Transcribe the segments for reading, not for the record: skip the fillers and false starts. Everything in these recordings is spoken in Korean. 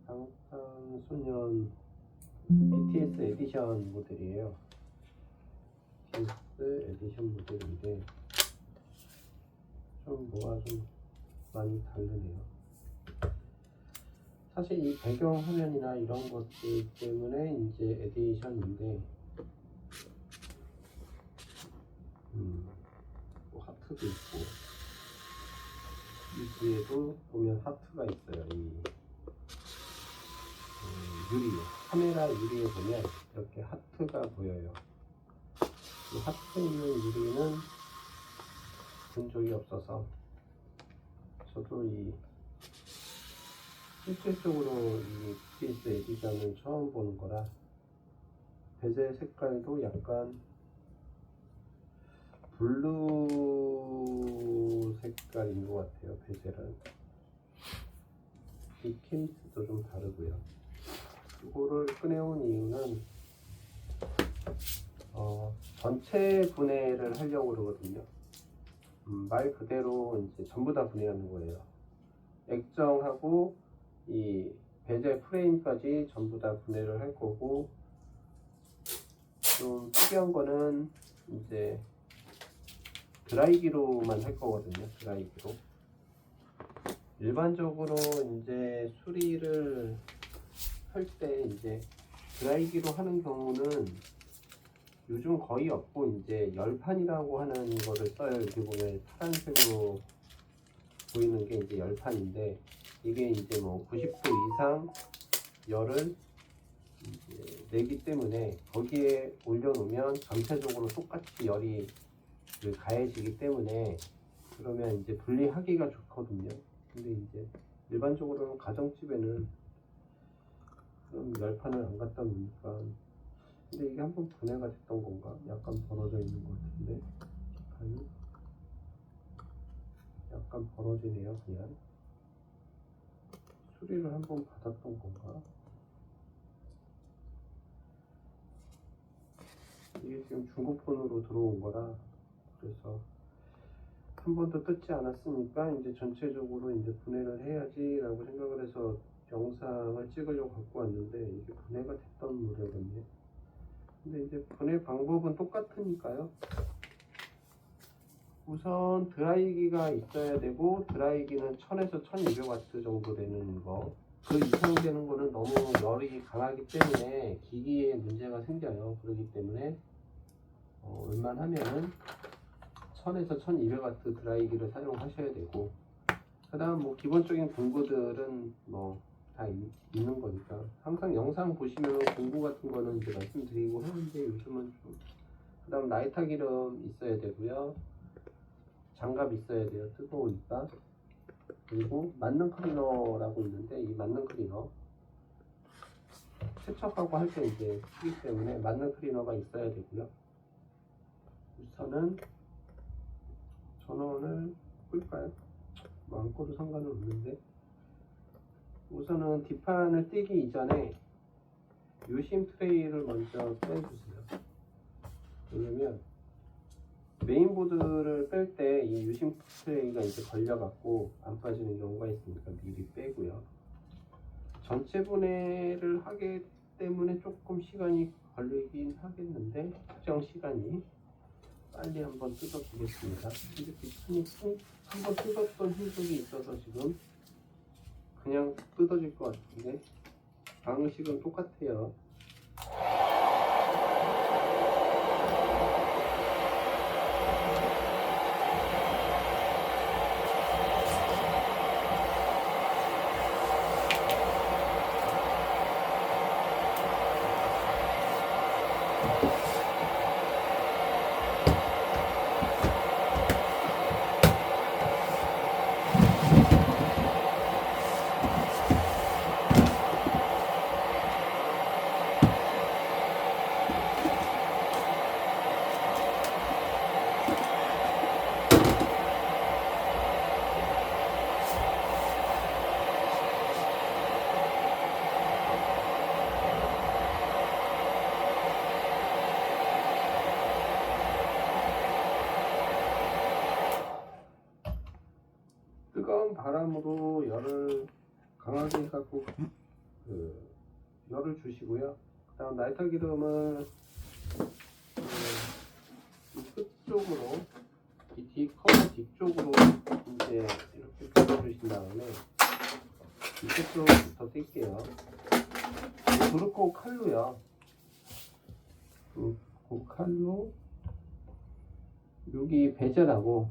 방탄소년 BTS 에디션 모델이에요. BTS 에디션 모델인데 좀 뭐가 좀 많이 다르네요. 사실 이 배경 화면이나 이런 것들 때문에 이제 에디션인데 또 하트도 있고, 이 뒤에도 보면 하트가 있어요. 이 유리, 카메라 유리에 보면 이렇게 하트가 보여요. 이 하트 있는 유리는 본 적이 없어서 저도 이 실질적으로 이 BTS 에디션은 처음 보는 거라, 베젤 색깔도 약간 블루 색깔인 것 같아요. 베젤은 이 케이스도 좀 다르고요. 이거를 꺼내온 이유는 전체 분해를 하려고 그러거든요. 말 그대로 이제 전부 다 분해하는 거예요. 액정하고 이 베젤 프레임까지 전부 다 분해를 할 거고, 좀 특이한 거는 이제 드라이기로만 할 거거든요. 드라이기로. 일반적으로 이제 수리를 할 때 이제 드라이기로 하는 경우는 요즘 거의 없고, 이제 열판이라고 하는 거를 써요. 여기 보면 파란색으로 보이는 게 이제 열판인데, 이게 이제 뭐 90도 이상 열을 이제 내기 때문에 거기에 올려놓으면 전체적으로 똑같이 열이 가해지기 때문에, 그러면 이제 분리하기가 좋거든요. 근데 이제 일반적으로는 가정집에는 그런 열판을 안 갖다 놓으니까. 근데 이게 한번 분해가 됐던 건가? 약간 벌어져 있는 것 같은데, 아니, 약간 벌어지네요. 그냥 수리를 한번 받았던 건가? 이게 지금 중고폰으로 들어온 거라, 그래서 한 번도 뜯지 않았으니까 이제 전체적으로 이제 분해를 해야지 라고 생각을 해서 영상을 찍으려고 갖고 왔는데, 이게 분해가 됐던 노래거든요. 근데 이제 분해 방법은 똑같으니까요. 우선 드라이기가 있어야 되고, 드라이기는 1000에서 1200W 정도 되는 거, 그 이상 되는 거는 너무 열이 강하기 때문에 기기에 문제가 생겨요. 그렇기 때문에 웬만하면은 1000에서 1200W 드라이기를 사용하셔야 되고, 그 다음 뭐 기본적인 공구들은 뭐 다 있는 거니까, 항상 영상 보시면 공구 같은 거는 이제 말씀드리고 하는데, 요즘은 좀, 그 다음 라이터 기름 있어야 되고요, 장갑 있어야 돼요. 뜨거우니까. 그리고 만능 클리너라고 있는데, 이 만능 클리너 세척하고 할 때 이제 쓰기 때문에 만능 클리너가 있어야 되고요. 우선은 전원을 끌까요? 뭐 안 꺼도 상관은 없는데, 우선은 뒷판을 띄기 이전에 유심 트레이를 먼저 빼주세요. 왜냐면 메인보드를 뺄 때 이 유심 트레이가 이제 걸려갖고 안 빠지는 경우가 있으니까 미리 빼고요. 전체 분해를 하기 때문에 조금 시간이 걸리긴 하겠는데, 특정 시간이, 빨리 한번 뜯어보겠습니다. 근데 뒷판이 한번 뜯었던 흔적이 있어서 지금 그냥 뜯어질 것 같은데, 방식은 똑같아요. 뜨거운 바람으로 열을 강하게 갖고 열을 주시고요. 그 다음 라이터 기름을 이 끝쪽으로, 이 뒤 커버 뒤쪽으로 이제 이렇게 펴주신 다음에 밑에 쪽부터 뗄게요. 도르코 칼로요. 그 칼로 여기 베젤하고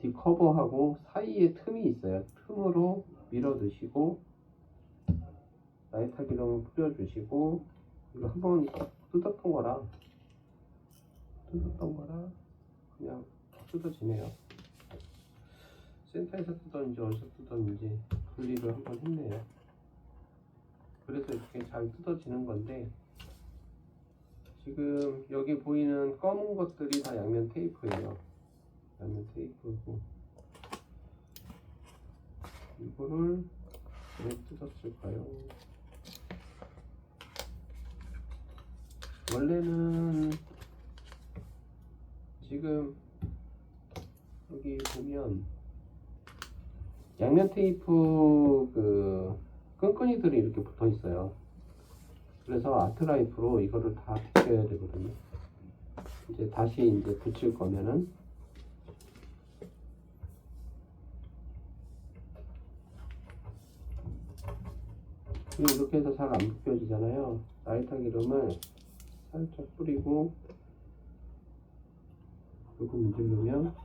뒷커버하고 사이에 틈이 있어요. 틈으로 밀어 넣으시고 나이타 기름을 뿌려주시고, 이거 한번 뜯었던 거라 그냥 뜯어지네요. 센터에서 뜯었는지 어디서 뜯었는지 분리를 한번 했네요. 그래서 이렇게 잘 뜯어지는 건데, 지금 여기 보이는 검은 것들이 다 양면 테이프예요. 양면 테이프고, 이거를 왜 뜯었을까요? 원래는 지금 여기 보면 양면 테이프 그 끈끈이들이 이렇게 붙어 있어요. 그래서 아트라이프로 이거를 다 벗겨야 되거든요. 이제 다시 이제 붙일 거면은 이렇게 해서 잘 안 벗겨지잖아요. 나이타 기름을 살짝 뿌리고 이거 문지르면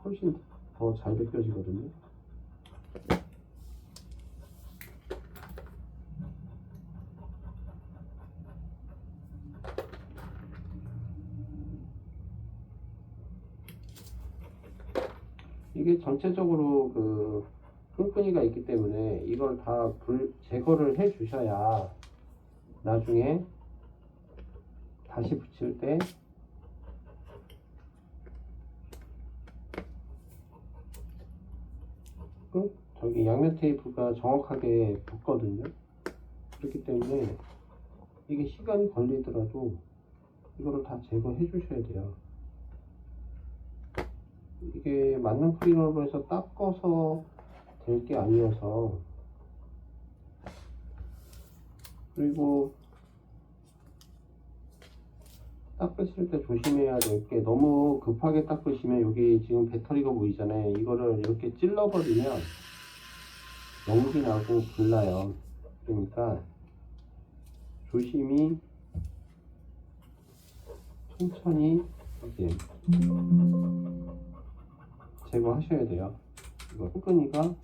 훨씬 더 잘 벗겨지거든요. 이게 전체적으로 그 끈끈이가 있기 때문에 이걸 다 제거를 해 주셔야 나중에 다시 붙일 때 저기 양면 테이프가 정확하게 붙거든요. 그렇기 때문에 이게 시간이 걸리더라도 이거를 다 제거해 주셔야 돼요. 이게 맞는 클리너로 해서 닦아서 될 게 아니어서. 그리고 닦으실 때 조심해야 될 게, 너무 급하게 닦으시면 여기 지금 배터리가 보이잖아요. 이거를 이렇게 찔러버리면 연기 나고 불나요. 그러니까 조심히 천천히 이렇게 제거하셔야 돼요. 이거 끈끈이가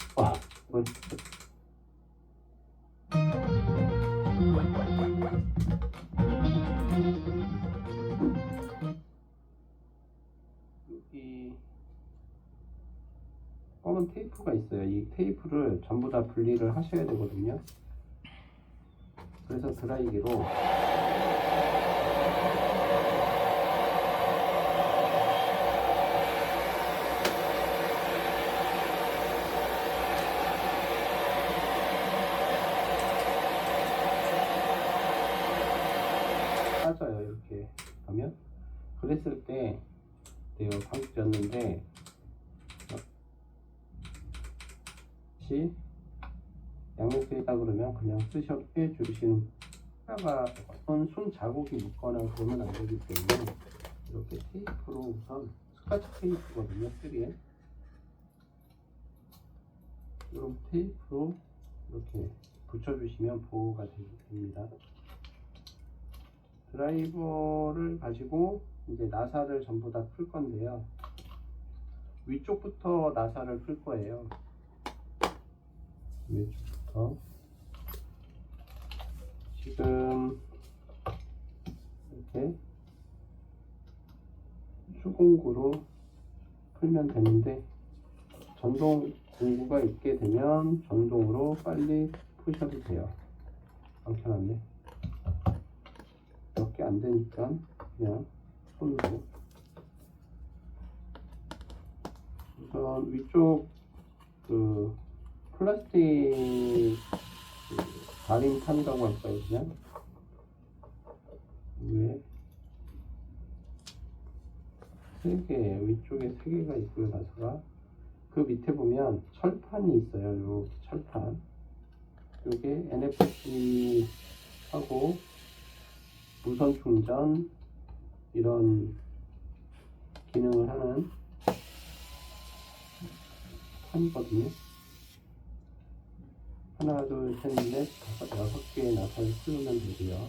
여기 검은 테이프가 있어요. 이 테이프를 전부 다 분리를 하셔야 되거든요. 그래서 드라이기로 빠져요. 이렇게 하면. 그랬을 때 내가 방법이었는데, 혹시 양면 쓰이다 그러면 그냥 쓰셔 주시는, 하나가 손 자국이 묻거나 그러면 안 되기 때문에 이렇게 테이프로, 우선 스카치 테이프거든요. 3M 이런 테이프로 이렇게 붙여주시면 보호가 됩니다. 드라이버를 가지고 이제 나사를 전부 다 풀 건데요. 위쪽부터 나사를 풀 거예요. 위쪽부터. 지금 이렇게 수공구로 풀면 되는데, 전동 공구가 있게 되면 전동으로 빨리 푸셔도 돼요. 안 켜놨네. 몇 개 안 되니까 그냥 손으로. 우선 위쪽 그 플라스틱 가림판이라고 할까요? 그냥 위에 3개, 위쪽에 3개가 있고요. 나사가 그 밑에 보면 철판이 있어요. 요 철판, 요게 NFC 하고 무선 충전 이런 기능을 하는 판이거든요. 하나, 둘, 셋, 넷, 다섯, 6개의 나사를 쓰면 되고요.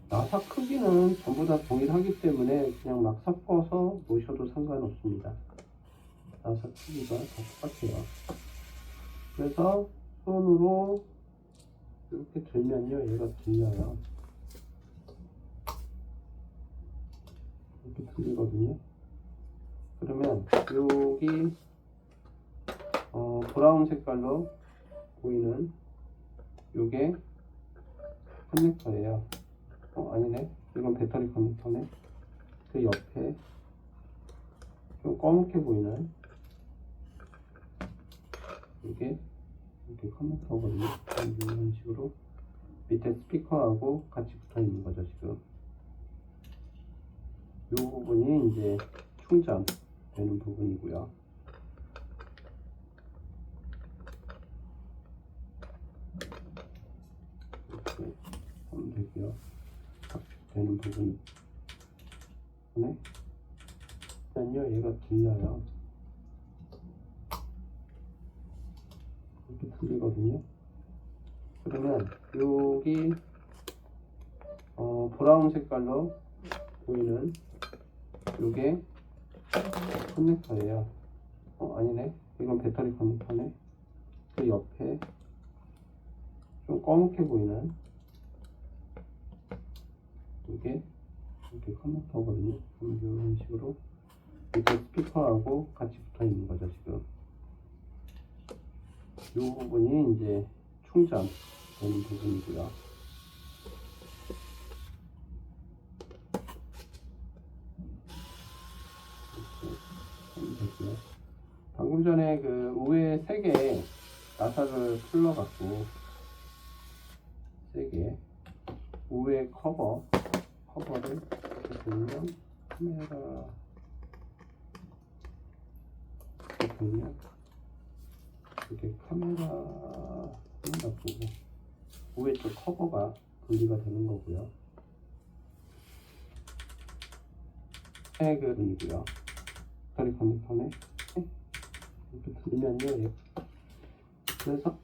나사 크기는 전부 다 동일하기 때문에 그냥 막 섞어서 놓으셔도 상관없습니다. 나사 크기가 다 똑같아요. 그래서 손으로 이렇게 들면요, 얘가 들려요. 이렇게 들리거든요. 그러면 여기 브라운 색깔로 보이는 요게 커넥터예요. 아니네, 이건 배터리 커넥터네. 그 옆에 좀 검게 보이는 이게 이렇게 커넥터거든요. 이런 식으로 밑에 스피커하고 같이 붙어 있는 거죠. 지금 이 부분이 이제 충전되는 부분이고요. 이렇게 하면 되고요. 되는 부분이 네. 그러면요, 얘가 들려요. 이렇게 들리거든요. 그러면 여기 브라운 색깔로 보이는 요게 커넥터예요. 아니네, 이건 배터리 커넥터네. 그 옆에 좀 검게 보이는 이게 이렇게 커넥터거든요. 이런 식으로 밑에 스피커하고 같이 붙어 있는 거죠. 지금 이 부분이 이제 충전되는 부분이고요. 이렇게 하면 되고요. 방금 전에 그 우에 3개 나사를 풀러갖고 3개 우에 커버를 이렇게 보면 카메라 이렇게 보면 이렇게 카메라 보고 우에 쪽 커버가 분리가 되는 거고요. 태그이고요. 배터리 커넥터네. 이렇게 들면요. 그래서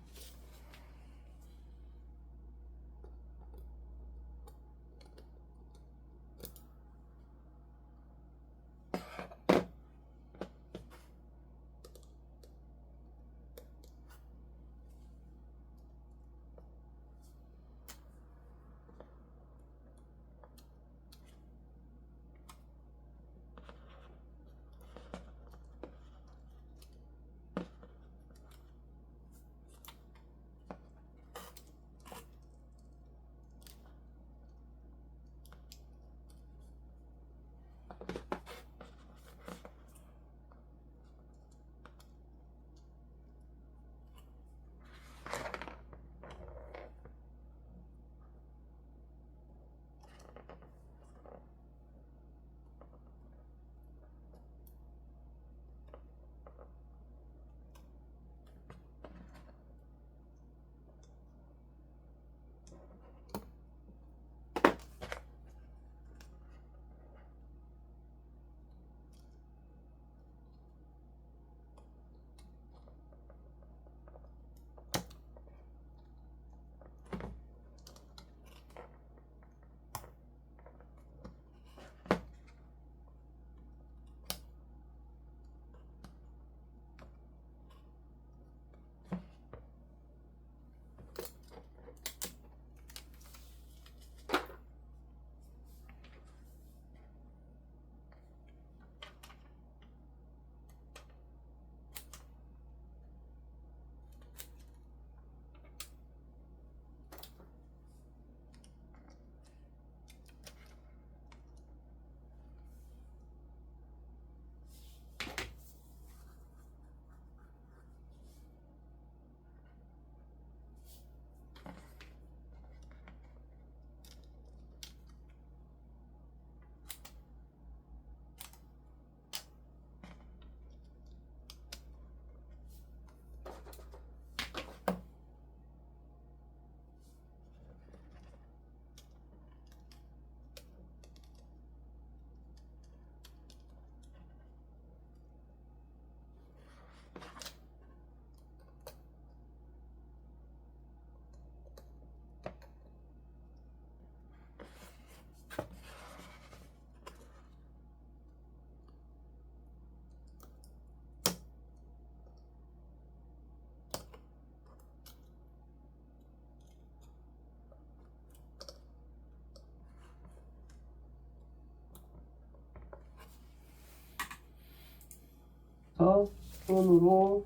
그래서 손으로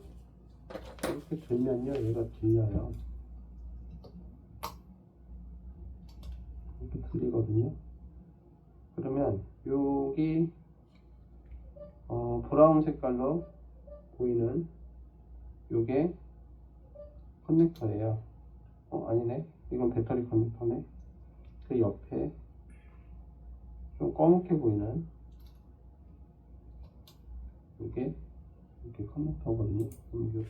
이렇게 들면요, 얘가 들려요. 이렇게 들리거든요. 그러면 여기 브라운 색깔로 보이는 요게 커넥터예요. 아니네, 이건 배터리 커넥터네. 그 옆에 좀 검게 보이는 요게 이렇게 커넥터거든요. 그럼 요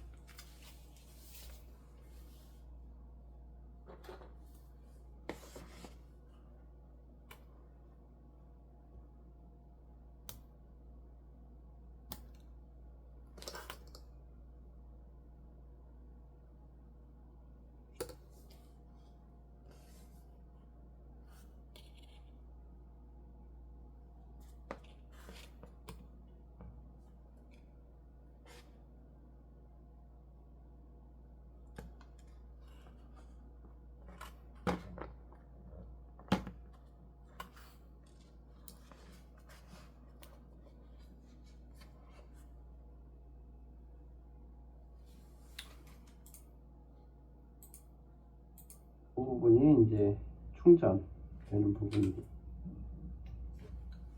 그 부분이 이제 충전되는 부분이고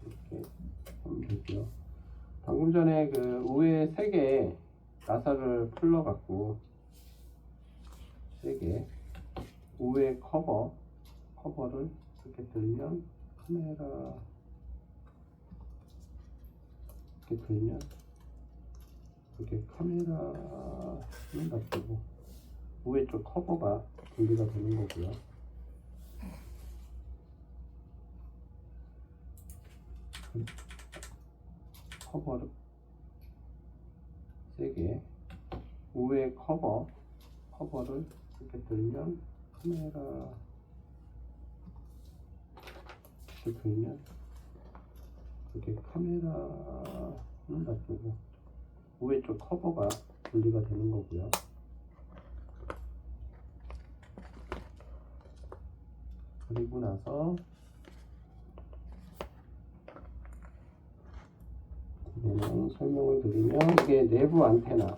이렇게 하면 되고요. 방금 전에 그 우에 3개 나사를 풀러 갖고 3개 우에 커버를 이렇게 들면 카메라 이렇게 들면 이렇게 카메라는 놔두고 우에 쪽 커버가 분리가 되는 거고요. 커버를 3개 우에 커버를 이렇게 들면 카메라 이렇게 들면 이렇게 카메라는 놔두고 우에 쪽 커버가 분리가 되는 거고요. 그리고 나서 설명을 드리면 이게 내부 안테나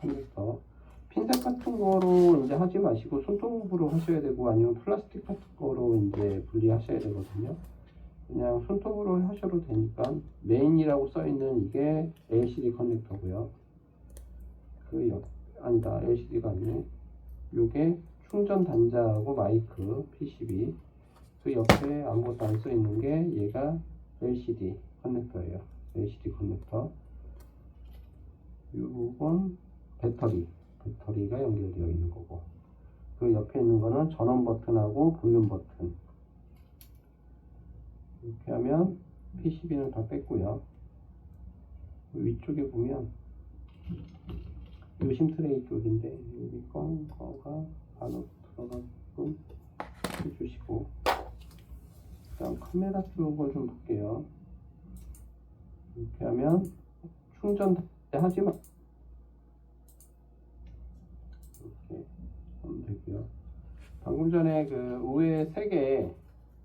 커넥터 핀셋 같은 거로 이제 하지 마시고 손톱으로 하셔야 되고 아니면 플라스틱 같은 거로 이제 분리하셔야 되거든요. 그냥 손톱으로 하셔도 되니까 메인이라고 써 있는 이게 LCD 커넥터고요. 아니다, LCD가 아니네. 요게 충전 단자하고 마이크 PCB. 그 옆에 아무것도 안 써 있는 게 얘가 LCD 커넥터예요. LCD 커넥터. 요건 배터리가 연결되어 있는 거고. 그 옆에 있는 거는 전원 버튼하고 볼륨 버튼. 이렇게 하면 PCB는 다 뺐고요. 위쪽에 보면 요심 트레이 쪽인데 여기 거가 안으로 들어가게끔 해주시고, 그다음 카메라 쪽을 좀 볼게요. 이렇게 하면 충전 하지만 이렇게 하면 되고요. 방금 전에 그 우에 3개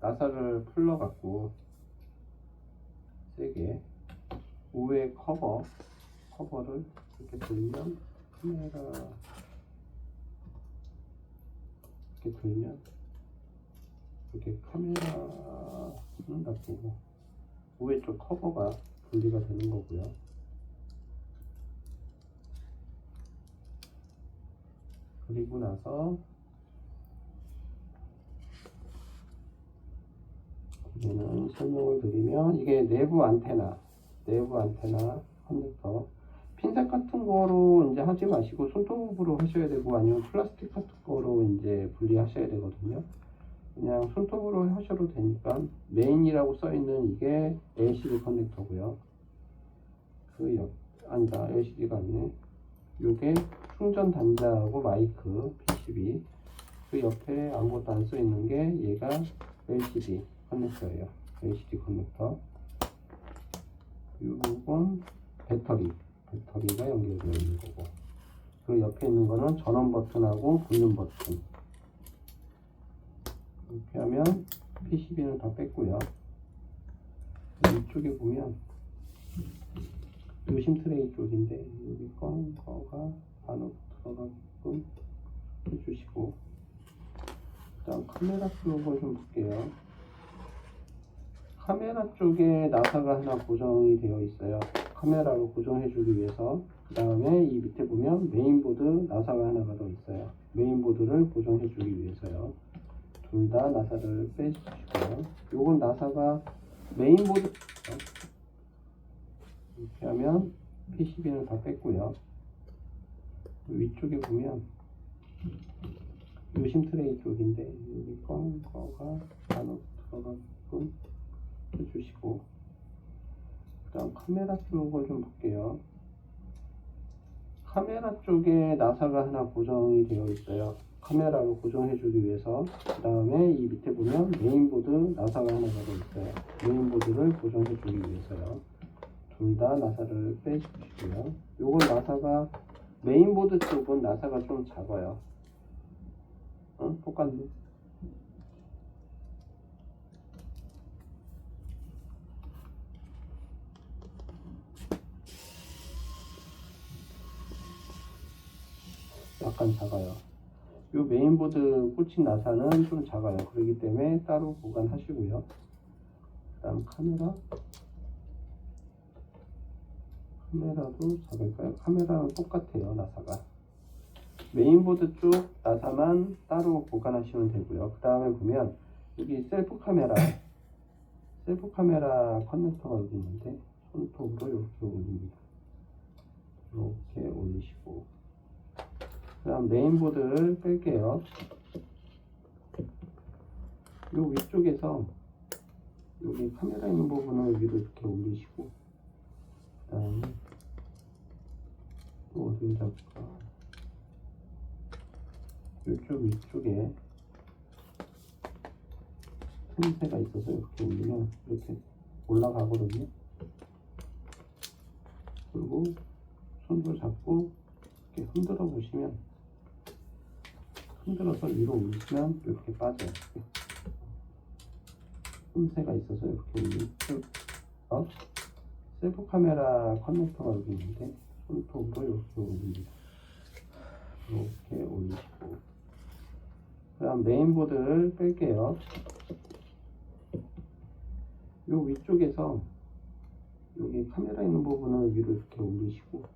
나사를 풀러 갖고 3개 우에 커버를 이렇게 들면 카메라 이렇게 들면 이렇게 카메라는 놔두고 우에 쪽 커버가 분리가 되는 거고요. 그리고 나서 얘는 설명을 드리면 이게 내부 안테나 커넥터 핀셋 같은 거로 이제 하지 마시고 손톱으로 하셔야 되고 아니면 플라스틱 같은 거로 이제 분리하셔야 되거든요. 그냥 손톱으로 하셔도 되니까 메인이라고 써 있는 이게 LCD 커넥터고요. 아니다, LCD가 아니네. 요게 충전 단자하고 마이크 PCB. 그 옆에 아무것도 안 써 있는 게 얘가 LCD 커넥터예요. LCD 커넥터. 요건 배터리가 연결되어 있는 거고. 그 옆에 있는 거는 전원 버튼하고 볼륨 버튼. 이렇게 하면 PCB는 다 뺐고요. 이쪽에 보면 요심 트레이 쪽인데 여기 거가 안으로 들어가게끔 해주시고, 일단 카메라 쪽을 좀 볼게요. 카메라 쪽에 나사가 하나 고정이 되어 있어요. 카메라로 고정해주기 위해서. 그 다음에 이 밑에 보면 메인보드 나사가 하나가 더 있어요. 메인보드를 고정해주기 위해서요. 둘 다 나사를 빼주시고요. 요건 나사가 메인보드 이렇게 하면 PCB는 다 뺐고요. 위쪽에 보면 요심 트레이 쪽인데 여기 거가 안으로 들어가게끔 해주시고, 그 다음 카메라 쪽을 좀 볼게요. 카메라 쪽에 나사가 하나 고정이 되어 있어요. 카메라로 고정해주기 위해서. 그 다음에 이 밑에 보면 메인보드 나사가 하나가 더 있어요. 메인보드를 고정해주기 위해서요. 둘 다 나사를 빼주시고요. 요건 나사가 메인보드 쪽은 나사가 좀 작아요. 똑같네. 약간 작아요. 요 메인보드 꽂힌 나사는 좀 작아요. 그렇기 때문에 따로 보관하시고요. 그 다음 카메라도 작을까요? 카메라랑 똑같아요. 나사가. 메인보드 쪽 나사만 따로 보관하시면 되고요. 그 다음에 보면 여기 셀프 카메라 커넥터가 여기 있는데 손톱으로 이렇게 올립니다. 이렇게 올리시고, 그 다음 메인보드를 뺄게요. 요 위쪽에서 여기 카메라 있는 부분을 위로 이렇게 올리시고, 그 다음에 또 어디를 잡을까? 이쪽 위쪽에 틈새가 있어서 이렇게 올리면 이렇게 올라가거든요. 그리고 손으로 잡고 이렇게 흔들어 보시면, 흔들어서 위로 올리시면 이렇게 빠져요. 틈새가 있어서 이렇게 올리면 셀프 카메라 커넥터가 여기 있는데 손톱으로 이렇게 올립니다. 이렇게 올리시고, 그 다음 메인보드를 뺄게요. 요 위쪽에서 여기 카메라 있는 부분을 위로 이렇게 올리시고, 그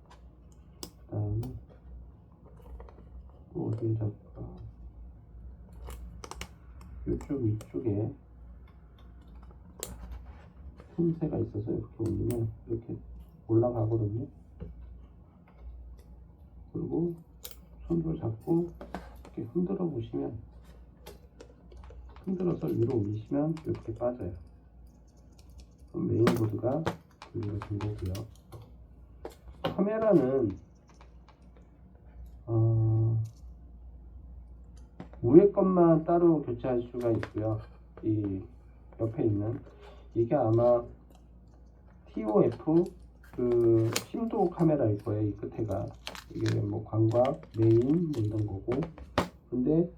다음에 또 어디에 잡을까? 요쪽 위쪽에 틈새가 있어서 이렇게 올리면 이렇게 올라가거든요. 그리고 손으로 잡고 이렇게 흔들어 보시면, 흔들어서 위로 올리시면 이렇게 빠져요. 그럼 메인보드가 분리가 된 거고요. 카메라는 위에 것만 따로 교체할 수가 있고요. 이 옆에 있는 이게 아마 TOF 그 심도 카메라일 거예요. 이 끝에가 이게 뭐 광각, 메인 뭐 이런 거고, 근데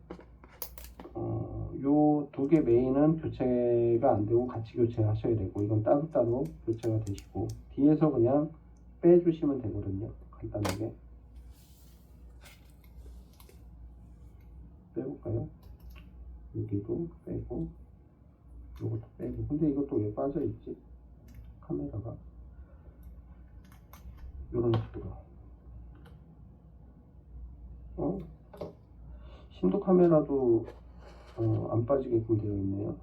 요 두 개 메인은 교체가 안 되고 같이 교체하셔야 되고, 이건 따로따로 교체가 되시고, 뒤에서 그냥 빼주시면 되거든요. 간단하게 빼볼까요? 여기도 빼고 이것도 빼고. 근데 이것도 왜 빠져있지? 카메라가 이런 식으로 심도 카메라도 안 빠지게끔 되어 있네요.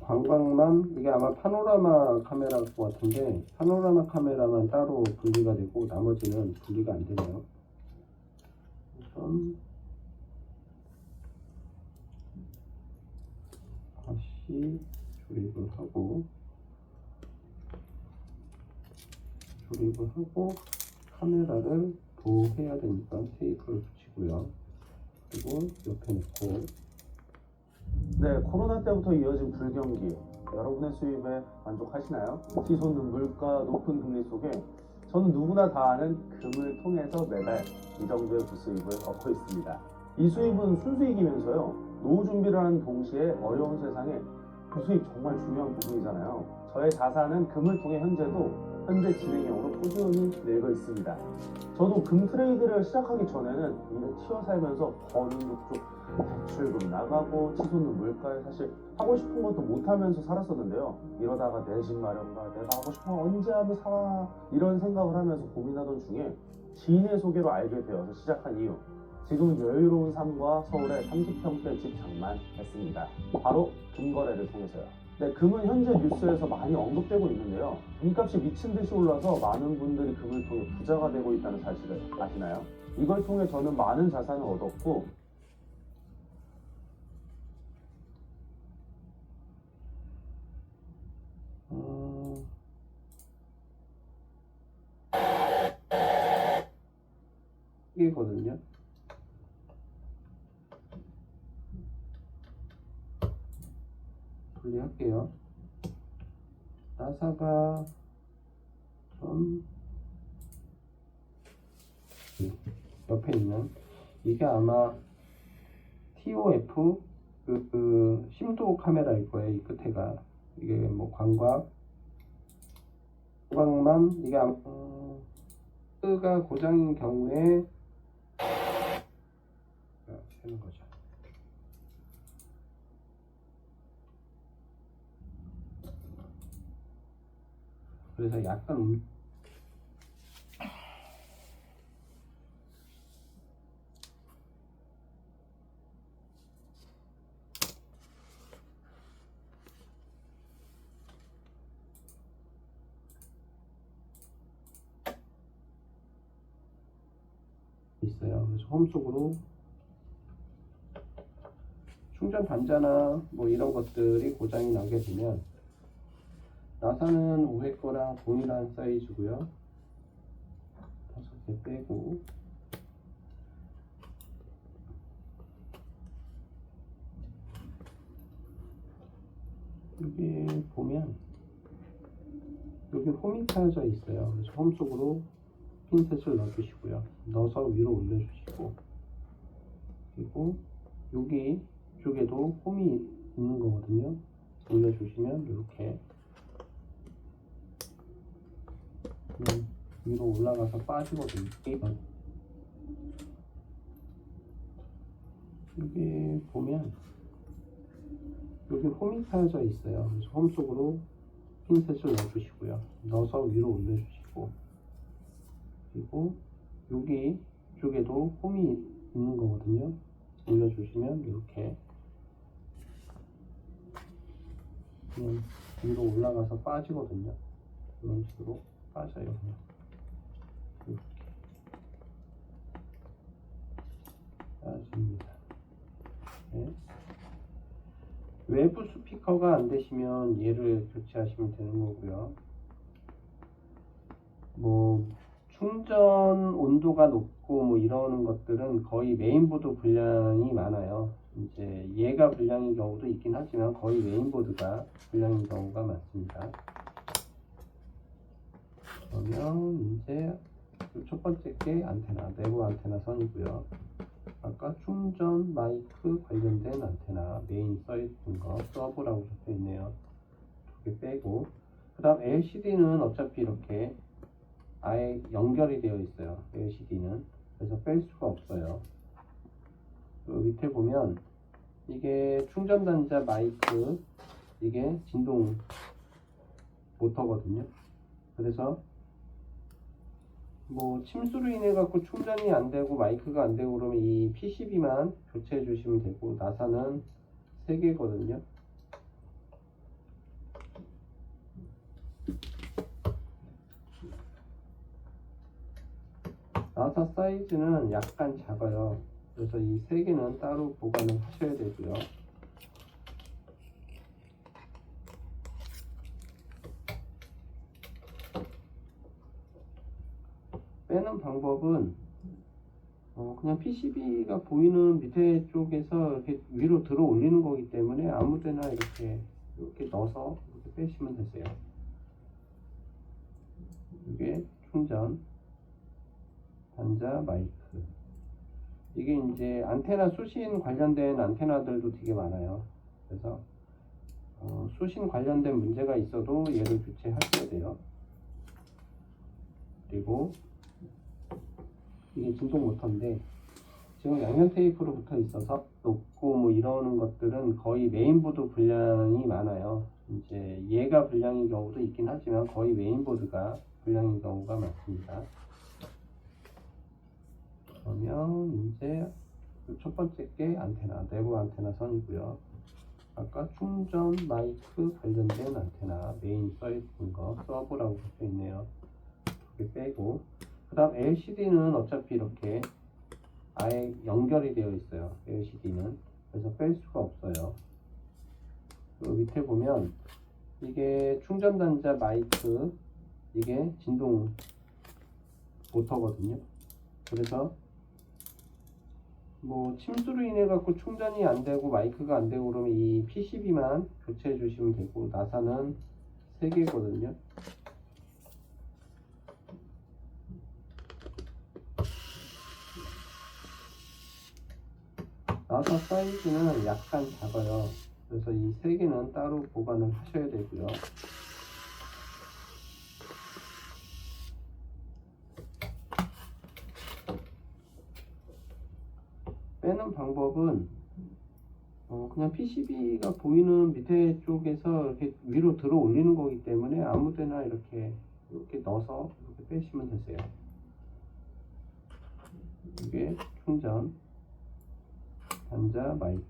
광각만, 이게 아마 파노라마 카메라일 것 같은데 파노라마 카메라만 따로 분리가 되고 나머지는 분리가 안 되네요. 우선 다시 조립을 하고 카메라를 보호해야 되니까 테이프를 붙이고요. 그리고 옆에 놓고. 네, 코로나 때부터 이어진 불경기, 여러분의 수입에 만족하시나요? 치솟는 물가, 높은 금리 속에 저는 누구나 다 아는 금을 통해서 매달 이 정도의 부수입을 얻고 있습니다. 이 수입은 순수익이면서요, 노후 준비를 하는 동시에 어려운 세상에 부수입 정말 중요한 부분이잖아요. 저의 자산은 금을 통해 현재 진행형으로 꾸준히 늘고 있습니다. 저도 금 트레이드를 시작하기 전에는 일을 튀어 살면서 버는 쪽 대출금 나가고 치솟는 물가에 사실 하고 싶은 것도 못하면서 살았었는데요. 이러다가 내 집 마련과 내가 하고 싶은 거 언제 하면 살아 이런 생각을 하면서 고민하던 중에 지인의 소개로 알게 되어서 시작한 이유, 지금은 여유로운 삶과 서울에 30평대 집 장만했습니다. 바로 금거래를 통해서요. 네, 금은 현재 뉴스에서 많이 언급되고 있는데요. 금값이 미친 듯이 올라서 많은 분들이 금을 통해 부자가 되고 있다는 사실을 아시나요? 이걸 통해 저는 많은 자산을 얻었고, 이거거든요. 분리할게요. 나사가 좀 옆에 있는 이게 아마 TOF 그 심도 카메라일 거예요. 이 끝에가 이게 뭐 광각만 이게 아마 가 고장인 경우에 세는 거죠. 그래서 약간 있어요. 그래서 홈 속으로 충전 단자나 뭐 이런 것들이 고장이 나게 되면 나사는 5회 거랑 동일한 사이즈고요. 5개 빼고 여기 보면 여기 홈이 파여져 있어요. 그래서 홈 속으로 핀셋을 넣어주시고요. 넣어서 위로 올려주시고, 그리고 여기 쪽에도 홈이 있는 거거든요. 올려주시면 이렇게 위로 올라가서 빠지거든요. 여기 보면 여기 홈이 파여져 있어요. 그래서 홈 속으로 핀셋을 넣어주시고요. 넣어서 위로 올려주시고, 그리고 여기 쪽에도 홈이 있는 거거든요. 올려주시면 이렇게 그냥 위로 올라가서 빠지거든요. 이런 식으로 빠져요. 그냥 이렇게 빠집니다. 네. 외부 스피커가 안 되시면 얘를 교체하시면 되는 거고요. 뭐 충전 온도가 높고 뭐 이러는 것들은 거의 메인보드 불량이 많아요. 이제 얘가 불량인 경우도 있긴 하지만 거의 메인보드가 불량인 경우가 많습니다. 그러면 이제 첫 번째 게 안테나, 내부 안테나 선이고요. 아까 충전 마이크 관련된 안테나 메인 써있는 거 서브라고 적혀 있네요. 두 개 빼고, 그 다음 LCD는 어차피 이렇게 아예 연결이 되어 있어요. LCD는 그래서 뺄 수가 없어요. 그 밑에 보면 이게 충전 단자 마이크, 이게 진동 모터거든요. 그래서 뭐 침수로 인해 갖고 충전이 안 되고 마이크가 안 되고 그러면 이 PCB만 교체해 주시면 되고, 나사는 3개거든요. 나사 사이즈는 약간 작아요. 그래서 이 3개는 따로 보관을 하셔야 되고요. 빼는 방법은 그냥 PCB가 보이는 밑에 쪽에서 이렇게 위로 들어 올리는 거기 때문에 아무데나 이렇게 넣어서 이렇게 빼시면 되세요. 이게 충전 단자 마이크, 이게 이제 안테나 수신 관련된 안테나들도 되게 많아요. 그래서 수신 관련된 문제가 있어도 얘를 교체하셔야 돼요. 그리고 이게 진동 모터인데 지금 양면 테이프로 붙어 있어서 높고 뭐 이러는 것들은 거의 메인보드 불량이 많아요. 이제 얘가 불량인 경우도 있긴 하지만 거의 메인보드가 불량인 경우가 많습니다. 그러면 이제 첫 번째 게 안테나, 내부 안테나 선이고요. 아까 충전 마이크 관련된 안테나, 메인 써있는 거, 서브라고 적혀 있네요. 이렇게 빼고, 그 다음 LCD는 어차피 이렇게 아예 연결이 되어 있어요. LCD는. 그래서 뺄 수가 없어요. 그리고 밑에 보면, 이게 충전 단자 마이크, 이게 진동 모터거든요. 그래서 뭐 침수로 인해 갖고 충전이 안 되고 마이크가 안 되고 그러면 이 PCB만 교체해 주시면 되고, 나사는 3개거든요. 나사 사이즈는 약간 작아요. 그래서 이 3개는 따로 보관을 하셔야 되고요. 빼는 방법은 그냥 PCB가 보이는 밑에 쪽에서 이렇게 위로 들어 올리는 거기 때문에 아무데나 이렇게 넣어서 이렇게 빼시면 되세요. 이게 충전 단자 마이크.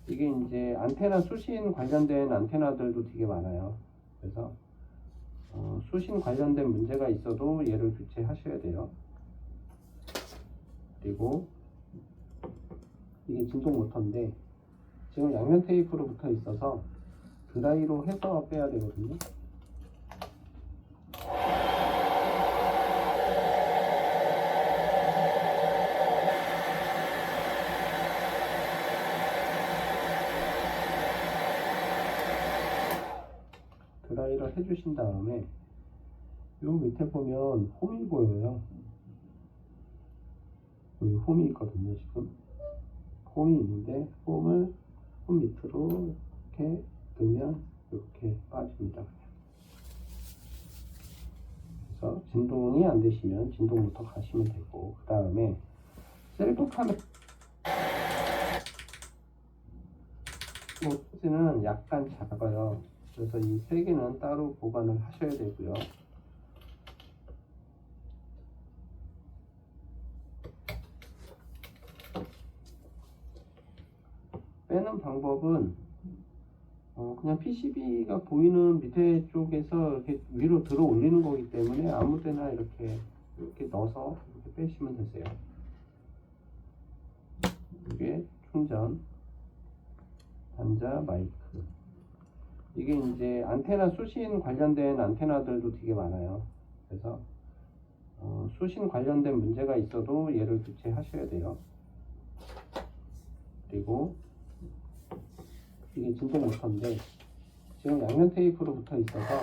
이게 이제 안테나 수신 관련된 안테나들도 되게 많아요. 그래서 수신 관련된 문제가 있어도 얘를 교체하셔야 돼요. 그리고 이게 진동 모터인데 지금 양면 테이프로 붙어 있어서 드라이로 해서 빼야 되거든요. 드라이를 해주신 다음에 요 밑에 보면 홈이 보여요. 여기 홈이 있거든요. 지금 홈이 있는데 홈을 홈 밑으로 이렇게 넣으면 이렇게 빠집니다. 그래서 진동이 안 되시면 진동부터 가시면 되고, 그 다음에 셀프 카메라 사이즈는 약간 작아요. 그래서 이 3개는 따로 보관을 하셔야 되고요. 빼는 방법은 그냥 PCB가 보이는 밑에 쪽에서 이렇게 위로 들어 올리는 거기 때문에 아무데나 이렇게 넣어서 이렇게 빼시면 되세요. 이게 충전 단자 마이크. 이게 이제 안테나 수신 관련된 안테나들도 되게 많아요. 그래서 수신 관련된 문제가 있어도 얘를 교체하셔야 돼요. 그리고 이게 진동 모터인데 지금 양면 테이프로 붙어 있어서 드라이를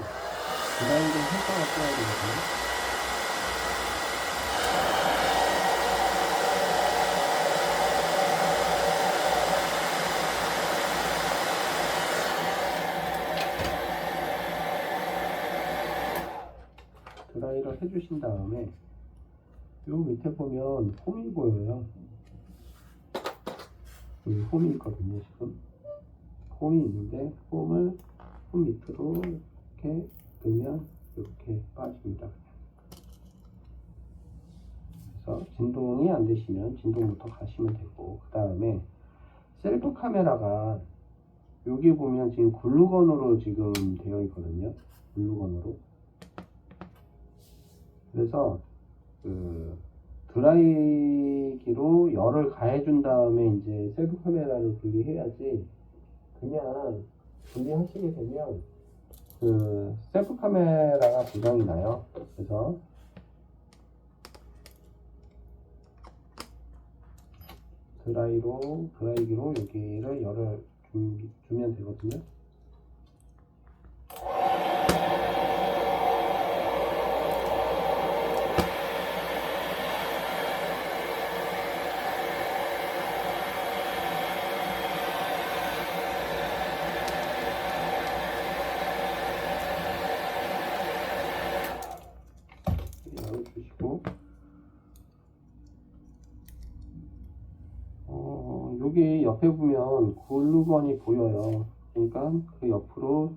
해서 빼야 되거든요. 드라이를 해주신 다음에 요 밑에 보면 홈이 보여요. 여기 홈이 있거든요. 지금 홈이 있는데 홈을 홈 밑으로 이렇게 넣으면 이렇게 빠집니다. 그래서 진동이 안 되시면 진동부터 가시면 되고, 그 다음에 셀프 카메라가 여기 보면 지금 글루건으로 지금 되어 있거든요. 글루건으로. 그래서 그 드라이기로 열을 가해준 다음에 이제 셀프 카메라를 분리해야지, 그냥 분리하시게 되면 그 셀프 카메라가 고장이 나요. 그래서 드라이기로 여기를 열을 주면 되거든요. 여기 옆에 보면 글루건이 보여요. 그러니까 그 옆으로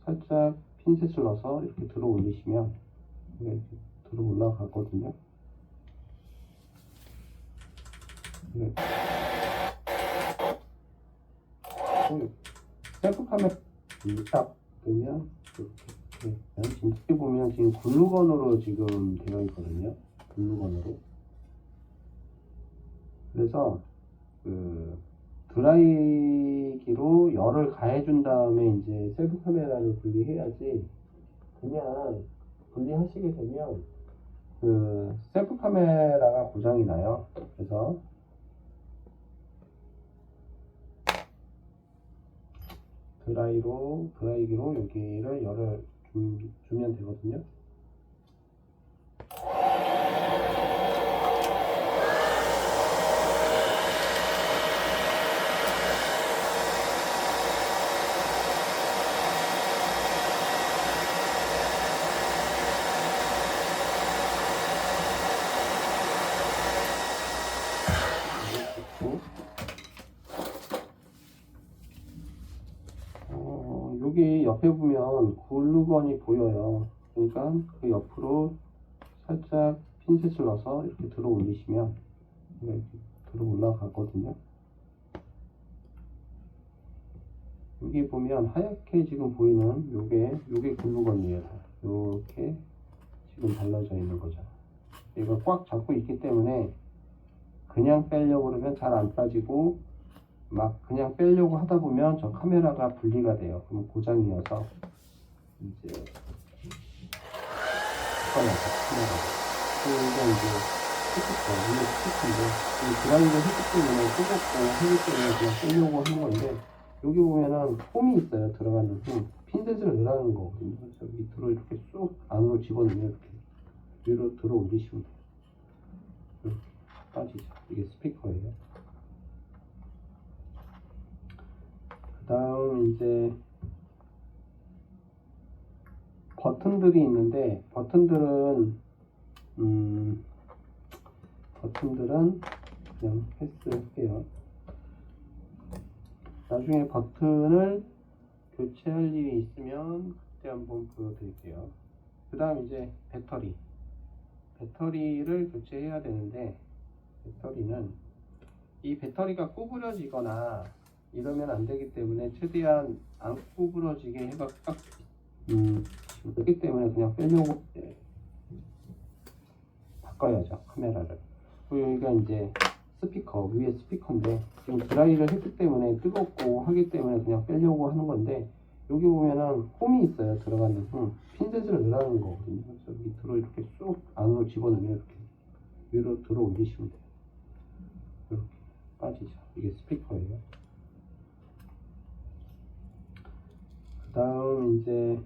살짝 핀셋을 넣어서 이렇게 들어 올리시면 이렇게 들어 올라가거든요. 네. 셀프 카메라 딱 보면 이렇게 지금 보면 지금 글루건으로 지금 되어 있거든요. 글루건으로. 그래서 그 드라이기로 열을 가해준 다음에 이제 셀프 카메라를 분리해야지, 그냥 분리하시게 되면 그 셀프 카메라가 고장이 나요. 그래서 드라이기로 여기를 열을 주면 되거든요. 여기 옆에 보면 글루건이 보여요. 그러니까 그 옆으로 살짝 핀셋을 넣어서 이렇게 들어 올리시면 이렇게 들어 올라가거든요. 여기 보면 하얗게 지금 보이는 요게 글루건이에요. 이렇게 지금 발라져 있는 거죠. 이거 꽉 잡고 있기 때문에 그냥 빼려고 그러면 잘 안 빠지고, 막 그냥 빼려고 하다 보면 저 카메라가 분리가 돼요. 그럼 고장이어서 이제 꺼내서 카메라. 이거 이제 스피커, 이게 스피커인데 드라이를 했기 때문에 뜨겁고 하기 때문에 그냥 빼려고 하는 건데, 여기 보면은 홈이 있어요. 들어가는 홈. 핀셋을 넣으라는 거거든요. 그래서 밑으로 이렇게 쑥 안으로 집어넣으면 이렇게 위로 들어 올리시면 돼요. 이렇게 빠지죠. 이게 스피커예요. 그 다음 이제 버튼들이 있는데, 버튼들은 그냥 패스할게요. 나중에 버튼을 교체할 일이 있으면 그때 한번 보여드릴게요. 그 다음 이제 배터리를 교체해야 되는데, 배터리는 이 배터리가 구부러지거나 이러면 안 되기 때문에 최대한 안 구부러지게 해갖고 그렇기 때문에 그냥 빼려고 바꿔야죠, 카메라를. 그리고 여기가 이제 스피커, 위에 스피커인데 지금 드라이를 했기 때문에 뜨겁고 하기 때문에 그냥 빼려고 하는 건데, 여기 보면은 홈이 있어요. 들어가는 홈. 핀셋을 넣으라는 거거든요. 그래서 밑으로 이렇게 쑥 안으로 집어넣으면 이렇게 위로 들어 올리시면 돼요. 이렇게 빠지죠. 이게 스피커예요. 그 다음 이제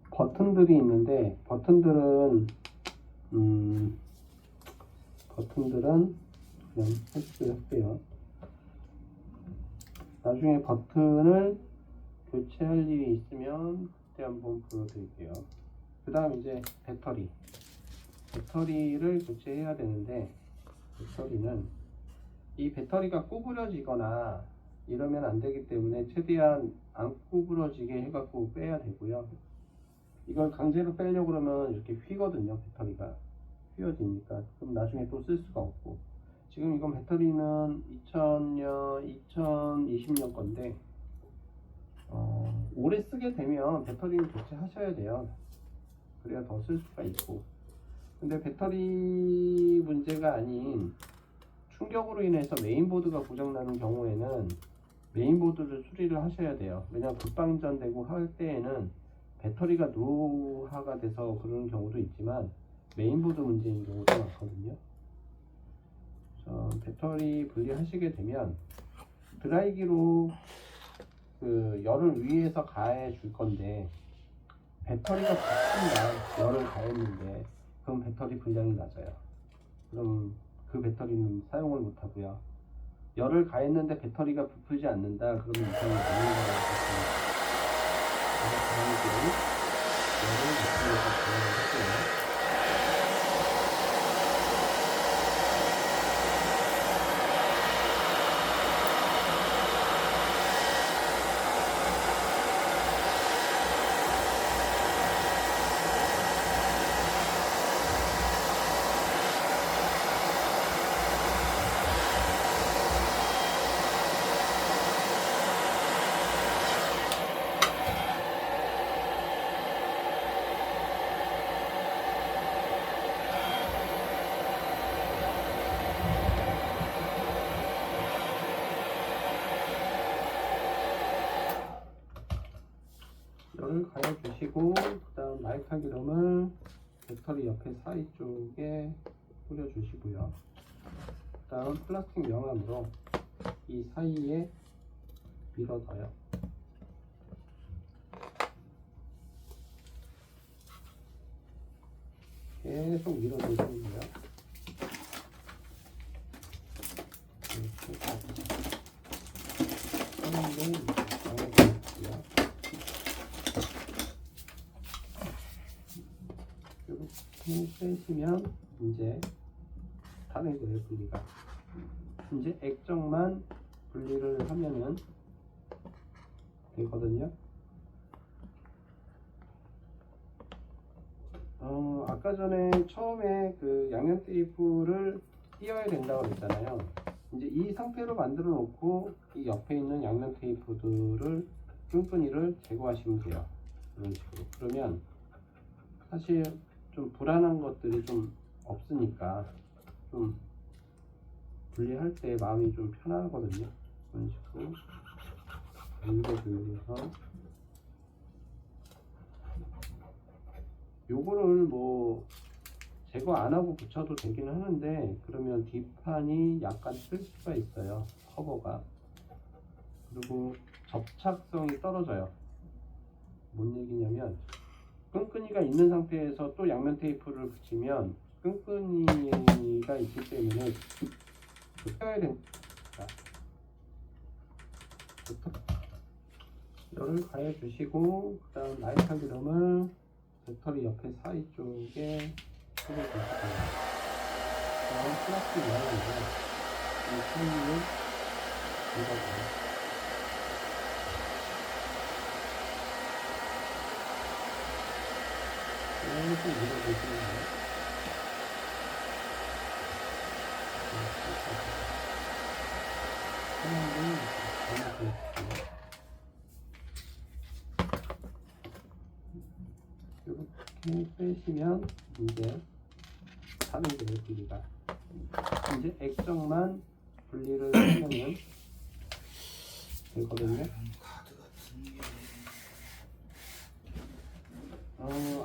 버튼들이 있는데, 버튼들은 그냥 패스할게요. 나중에 버튼을 교체할 일이 있으면 그때 한번 보여드릴게요. 그 다음 이제 배터리를 교체해야 되는데, 배터리는 이 배터리가 구부러지거나 이러면 안 되기 때문에 최대한 안 구부러지게 해갖고 빼야 되고요. 이걸 강제로 빼려고 그러면 이렇게 휘거든요. 배터리가 휘어지니까 그럼 나중에 또 쓸 수가 없고. 지금 이건 배터리는 2020년 건데 오래 쓰게 되면 배터리를 교체하셔야 돼요. 그래야 더 쓸 수가 있고. 근데 배터리 문제가 아닌 충격으로 인해서 메인보드가 고장나는 경우에는 메인보드를 수리를 하셔야 돼요. 왜냐하면 급방전되고 할 때에는 배터리가 노화가 돼서 그런 경우도 있지만 메인보드 문제인 경우도 많거든요. 배터리 분리하시게 되면 드라이기로 그 열을 위에서 가해 줄 건데, 배터리가 붙습니다. 열을 가했는데 그럼 배터리 분량이 낮아요. 그럼 그 배터리는 사용을 못 하고요. 열을 가했는데 배터리가 부풀지 않는다. 그러면 이상이 되는 거라고 했습니다. 그래서 열을 높이면서 진행을 할게요. 뿌리시고 그다음 마이카 기름을 배터리 옆에 사이 쪽에 뿌려주시고요. 그다음 플라스틱 명암으로 이 사이에 밀어넣어요. 계속 밀어넣으시면 돼요. 이렇게 빼시면 이제 다른 거예요. 분리가 이제 액정만 분리를 하면은 되거든요. 아까 전에 처음에 그 양면 테이프를 띄어야 된다고 그랬잖아요. 이제 이 상태로 만들어 놓고 이 옆에 있는 양면 테이프들을 끈끈이를 제거하시면 돼요. 이런 식으로. 그러면 사실 좀 불안한 것들이 좀 없으니까 좀 분리할 때 마음이 좀 편하거든요. 이런 식으로 눌러주면서 요거를 뭐 제거 안 하고 붙여도 되긴 하는데 그러면 뒷판이 약간 뜰 수가 있어요. 커버가. 그리고 접착성이 떨어져요. 뭔 얘기냐면 끈끈이가 있는 상태에서 또 양면 테이프를 붙이면 끈끈이가 있기 때문에 펴야 됩니다. 열을 가해 주시고 그 다음 마이카 기름을 배터리 옆에 사이 쪽에 뿌려주시고요. 그다음 플라스틱 면으로 이 사이에 묻어줘요. 계속 밀어주시면 돼요. 이렇게 빼시면 이제 다른 거예요. 분리가 이제 액정만 분리를 하면 되거든요.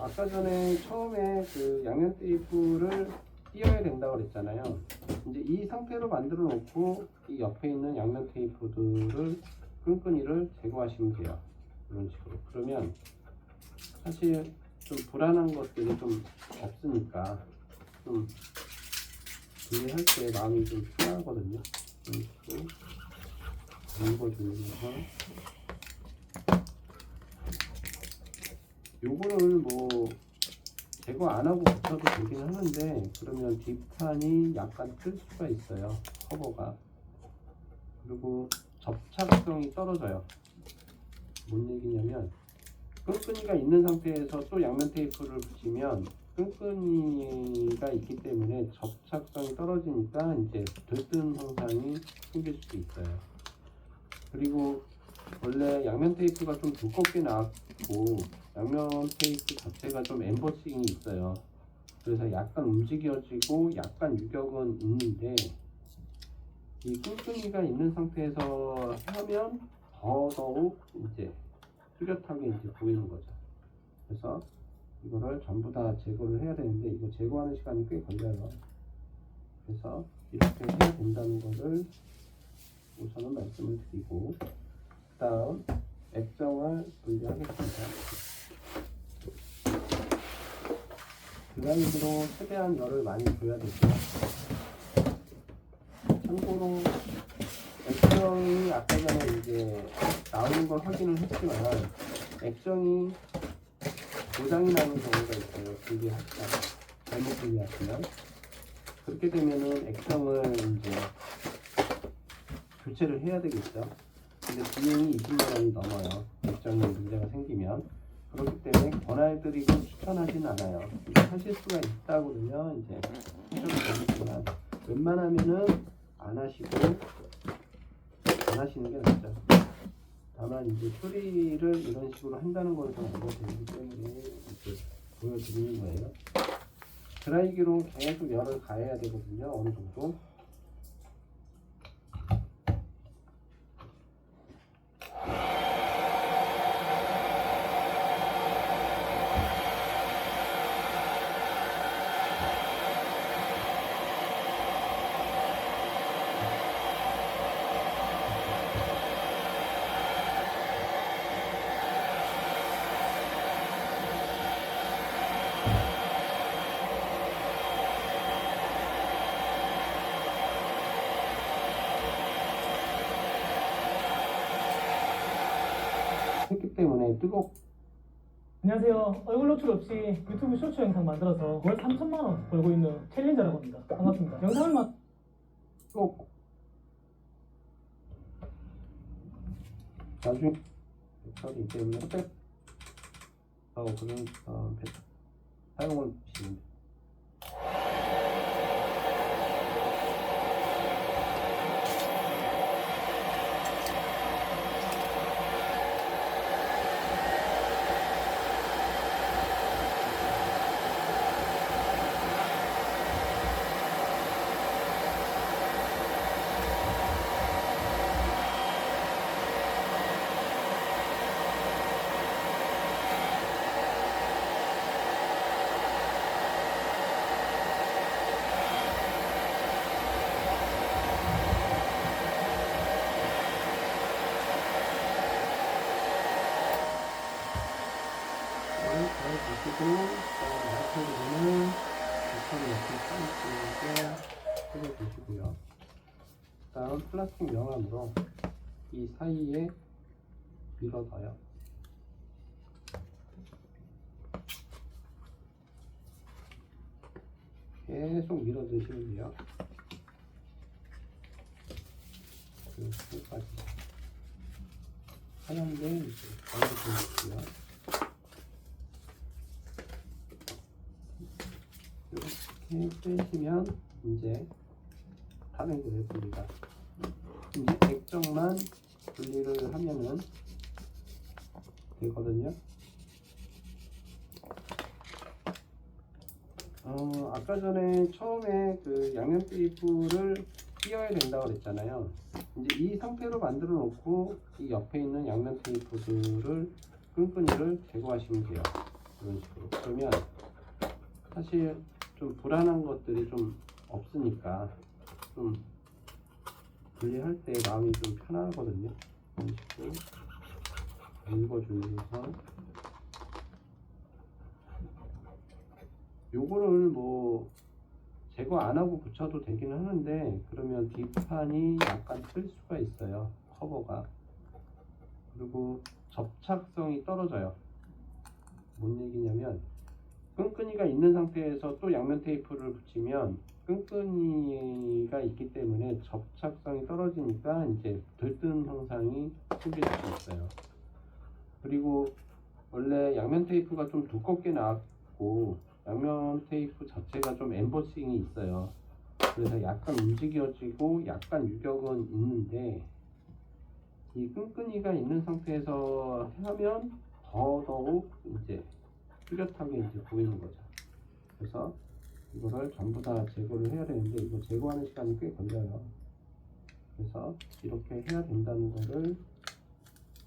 아까 전에 처음에 그 양면 테이프를 띄어야 된다고 그랬잖아요. 이제 이 상태로 만들어 놓고 이 옆에 있는 양면 테이프들을 끈끈이를 제거하시면 돼요. 이런 식으로. 그러면 사실 좀 불안한 것들이 좀 없으니까 좀 분리할 때 마음이 좀 편하거든요. 이런 식으로 읽어주면서 요거를 뭐 제거 안 하고 붙여도 되긴 하는데 그러면 뒷판이 약간 뜰 수가 있어요. 커버가. 그리고 접착성이 떨어져요. 뭔 얘기냐면 끈끈이가 있는 상태에서 또 양면 테이프를 붙이면 끈끈이가 있기 때문에 접착성이 떨어지니까 이제 들뜬 현상이 생길 수도 있어요. 그리고 원래 양면 테이프가 좀 두껍게 나왔고 양면 테이프 자체가 좀 엠버싱이 있어요. 그래서 약간 움직여지고 약간 유격은 있는데 이 끈끈이가 있는 상태에서 하면 더더욱 이제 뚜렷하게 이제 보이는 거죠. 그래서 이거를 전부 다 제거를 해야 되는데 이거 제거하는 시간이 꽤 걸려요. 그래서 이렇게 해야 된다는 거를 우선은 말씀을 드리고 그 다음 액정을 분리하겠습니다. 드라이기로 최대한 열을 많이 줘야 되고요. 참고로 액정이 아까 전에 이제 나오는 걸 확인을 했지만 액정이 고장이 나는 경우가 있어요. 분리하시다가 잘못 분리하시면 그렇게 되면은 액정을 이제 교체를 해야 되겠죠. 근데 비용이 20만 원이 넘어요. 액정이 문제가 생기면. 그렇기 때문에 권해드리고 추천하진 않아요. 하실 수가 있다 그러면 이제 하셔도 되겠지만 웬만하면은 안 하시고 안 하시는 게 낫죠. 다만 이제 수리를 이런 식으로 한다는 걸 좀 알고 되기 때문에 이렇게 보여드리는 거예요. 드라이기로 계속 열을 가해야 되거든요. 어느 정도. 했기 때문에 안녕하세요. 얼굴 노출 없이 유튜브 쇼츠 영상 만들어서 월 3천만 원 벌고 있는 챌린저라고 합니다. 반갑습니다. 영상을 뜨겁고 나중에 배터리 때문에 흑백 그런 배터 사용을 보시면 돼요. 잘 보시고 마이크로는 배터리 옆에 빠지게 뜯어주시고요. 다음 플라스틱 명암으로 이 사이에 밀어넣어요. 계속 밀어주시면 돼요. 그 끝까지 하얀데 이제 걸어주시고요. 이렇게 빼시면 이제 다른 게 됩니다. 이제 액정만 분리를 하면은 되거든요. 아까 전에 처음에 그 양면 테이프를 띄어야 된다고 그랬잖아요. 이제 이 상태로 만들어 놓고 이 옆에 있는 양면 테이프들을 끈끈이를 제거하시면 돼요. 이런 식으로. 그러면 사실 좀 불안한 것들이 좀 없으니까 좀 분리할 때 마음이 좀 편하거든요. 이런 식으로 읽어주면서 요거를 뭐 제거 안 하고 붙여도 되긴 하는데 그러면 뒷판이 약간 틀 수가 있어요. 커버가. 그리고 접착성이 떨어져요. 뭔 얘기냐면 끈끈이가 있는 상태에서 또 양면 테이프를 붙이면 끈끈이가 있기 때문에 접착성이 떨어지니까 이제 들뜬 형상이 생길 수 있어요. 그리고 원래 양면 테이프가 좀 두껍게 나왔고 양면 테이프 자체가 좀 엠보싱이 있어요. 그래서 약간 움직여지고 약간 유격은 있는데 이 끈끈이가 있는 상태에서 하면 더더욱 이제 뚜렷하게 이제 보이는 거죠. 그래서 이거를 전부 다 제거를 해야 되는데 이거 제거하는 시간이 꽤 걸려요. 그래서 이렇게 해야 된다는 거를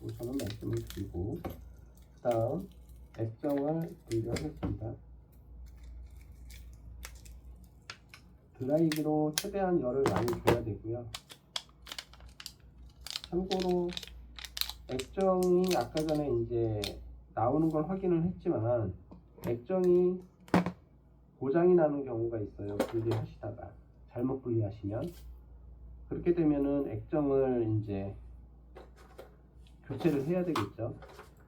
우선은 말씀을 드리고 그 다음 액정을 분리하겠습니다. 드라이기로 최대한 열을 많이 줘야 되고요. 참고로 액정이 아까 전에 이제 나오는 걸 확인을 했지만 액정이 고장이 나는 경우가 있어요. 분리하시다가 잘못 분리하시면 그렇게 되면은 액정을 이제 교체를 해야 되겠죠.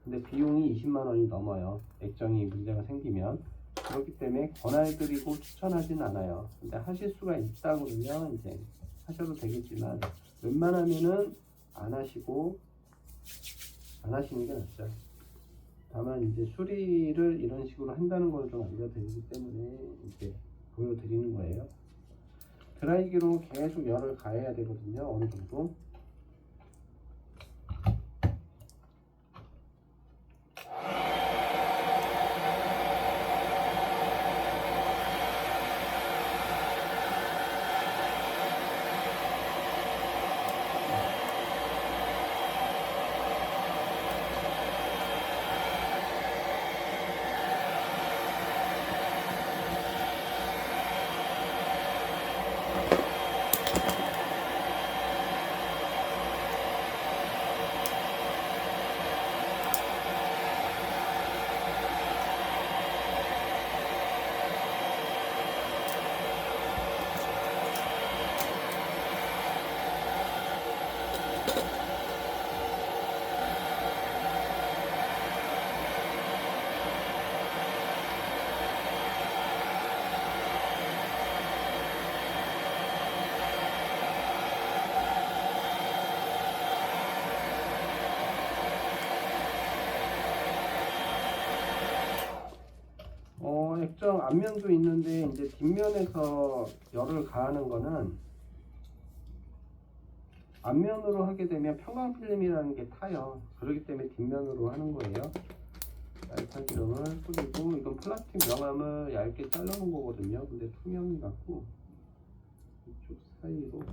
근데 비용이 20만 원이 넘어요. 액정이 문제가 생기면. 그렇기 때문에 권할드리고 추천하진 않아요. 근데 하실 수가 있다 그러면 이제 하셔도 되겠지만 웬만하면은 안 하시는 게 낫죠. 다만 이제 수리를 이런 식으로 한다는 걸 좀 알려드리기 때문에 이제 보여드리는 거예요. 드라이기로 계속 열을 가해야 되거든요. 어느 정도. 목적 앞면도 있는데 이제 뒷면에서 열을 가하는 거는 앞면으로 하게 되면 편광 필름이라는 게 타요. 그렇기 때문에 뒷면으로 하는 거예요. 알파 기름을 뿌리고, 이건 플라스틱 명암을 얇게 잘라놓은 거거든요. 근데 투명이 같고 이쪽 사이로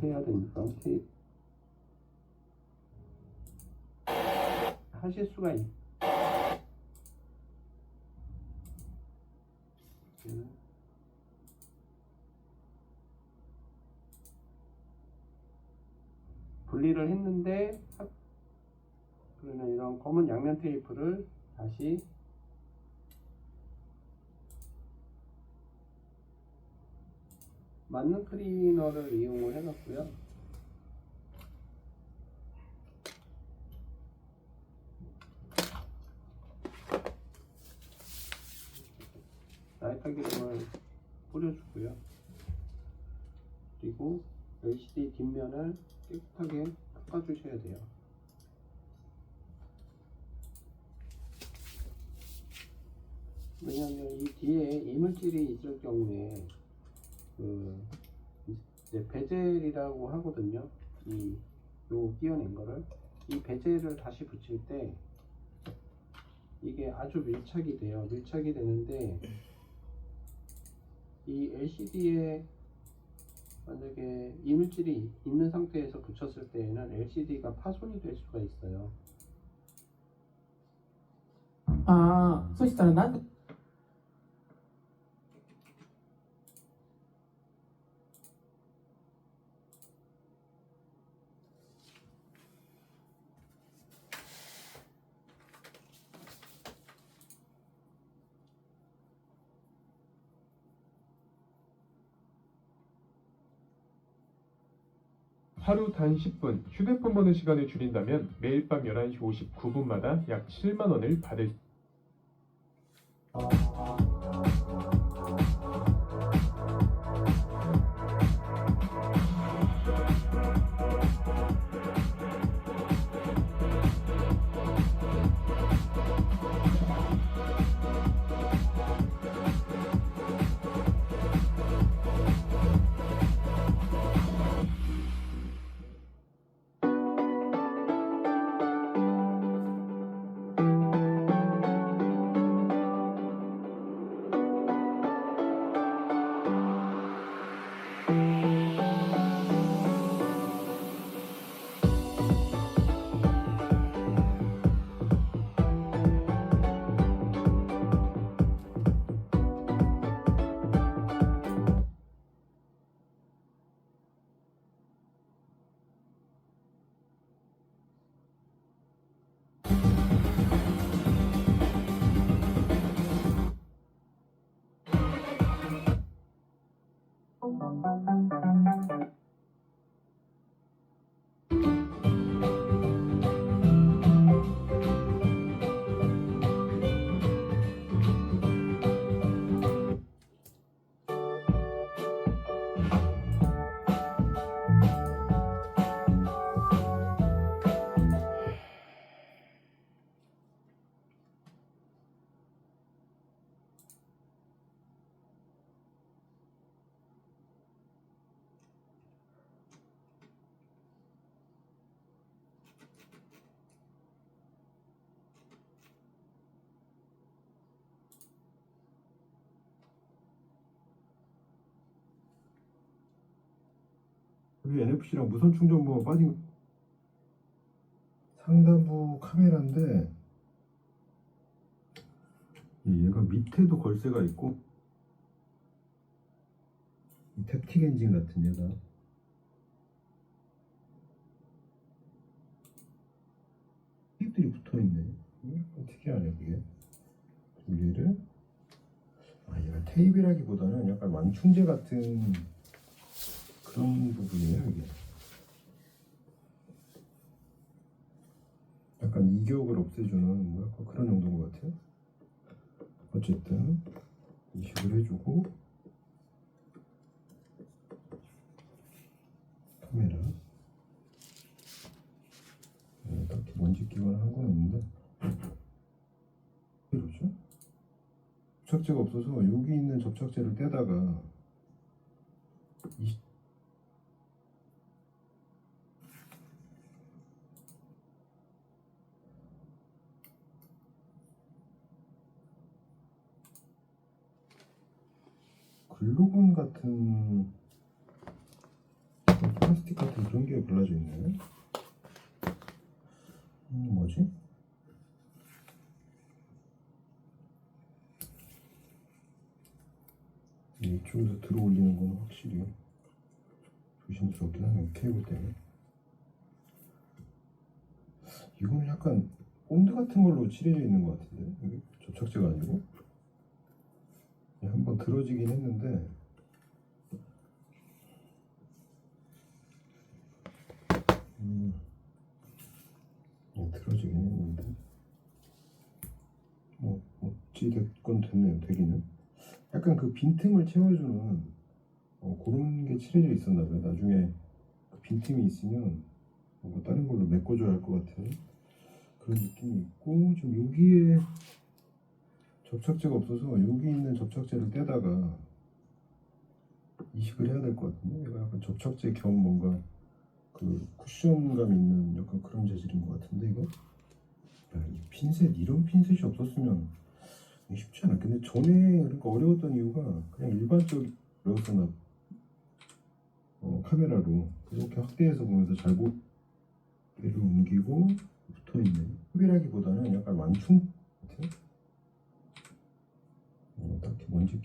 해야 되니까 테이프 하실 수가 분리를 했는데, 그러면 이런 검은 양면 테이프를 다시 맞는 클리너를 이용을 해놨고요. 나이타 기름을 뿌려주고요. 그리고 LCD 뒷면을 깨끗하게 닦아주셔야 돼요. 왜냐하면 이 뒤에 이물질이 있을 경우에 이제 베젤이라고 하거든요. 요 끼워낸 거를, 이 베젤을 다시 붙일 때 이게 아주 밀착이 돼요. 밀착이 되는데, 이 LCD에 만약에 이물질이 있는 상태에서 붙였을 때에는 LCD가 파손이 될 수가 있어요. そしたらなんで 하루 단 10분 휴대폰 보는 시간을 줄인다면 매일 밤 11시 59분마다 약 7만 원을 받을 수 여기 NFC랑 무선 충전부가 빠진 상단부 카메라인데, 얘가 밑에도 걸쇠가 있고, 이 탭틱 엔진 같은 얘가 테이프들이 붙어있네. 약간 특이하네 그게. 얘를 얘가 테이프라기보다는 약간 완충제 같은 그런 부분이에요 이게. 약간 이격을 없애주는 뭐 약간 그런 정도인 것 같아요. 어쨌든 이식을 해주고, 카메라 벗기거나 한 건 없는데 왜 이러죠? 접착제가 없어서 여기 있는 접착제를 떼다가 글루건 같은 플라스틱 같은 그런 게 발라져 있네. 뭐지? 이쪽에서 들어 올리는 건 확실히 조심스럽긴 하네요. 케이블 때문에. 이거는 약간 본드 같은 걸로 칠해져 있는 것 같은데, 여기 접착제가 아니고. 한번 들어지긴 했는데 들어지긴 했는데 뭐 어찌 됐건 됐네요. 되기는 약간 그 빈틈을 채워주는 그런 게 칠해져 있었나 봐요. 나중에 그 빈틈이 있으면 뭐 다른 걸로 메꿔줘야 할 것 같은 그런 느낌이 있고, 좀 여기에 접착제가 없어서 여기 있는 접착제를 떼다가 이식을 해야 될 것 같은데, 이거 약간 접착제 겸 뭔가 그 쿠션감 있는 약간 그런 재질인 것 같은데, 이거 이 핀셋, 이런 핀셋이 없었으면 쉽지 않았겠네. 전에 그러니까 어려웠던 이유가 그냥 일반적으로 나 카메라로 이렇게 확대해서 보면서 잘 얘를 옮기고 붙어있네. 흡이라기보다는 약간 완충 같은 딱히 뭔지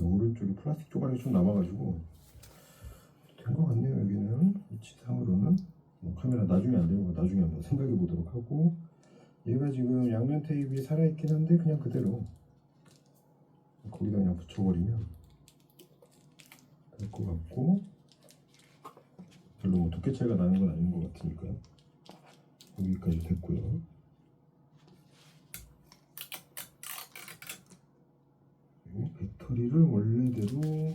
오른쪽에 플라스틱 조각이 좀 남아가지고 된 것 같네요. 여기는 위치상으로는 카메라 나중에 안 되는 거 나중에 한번 생각해 보도록 하고, 얘가 지금 양면 테이프가 살아있긴 한데 그냥 그대로 거기다 그냥 붙여버리면 될 것 같고, 별로 뭐 두께 차이가 나는 건 아닌 것 같으니까 여기까지 됐고요. 배터리를 원래대로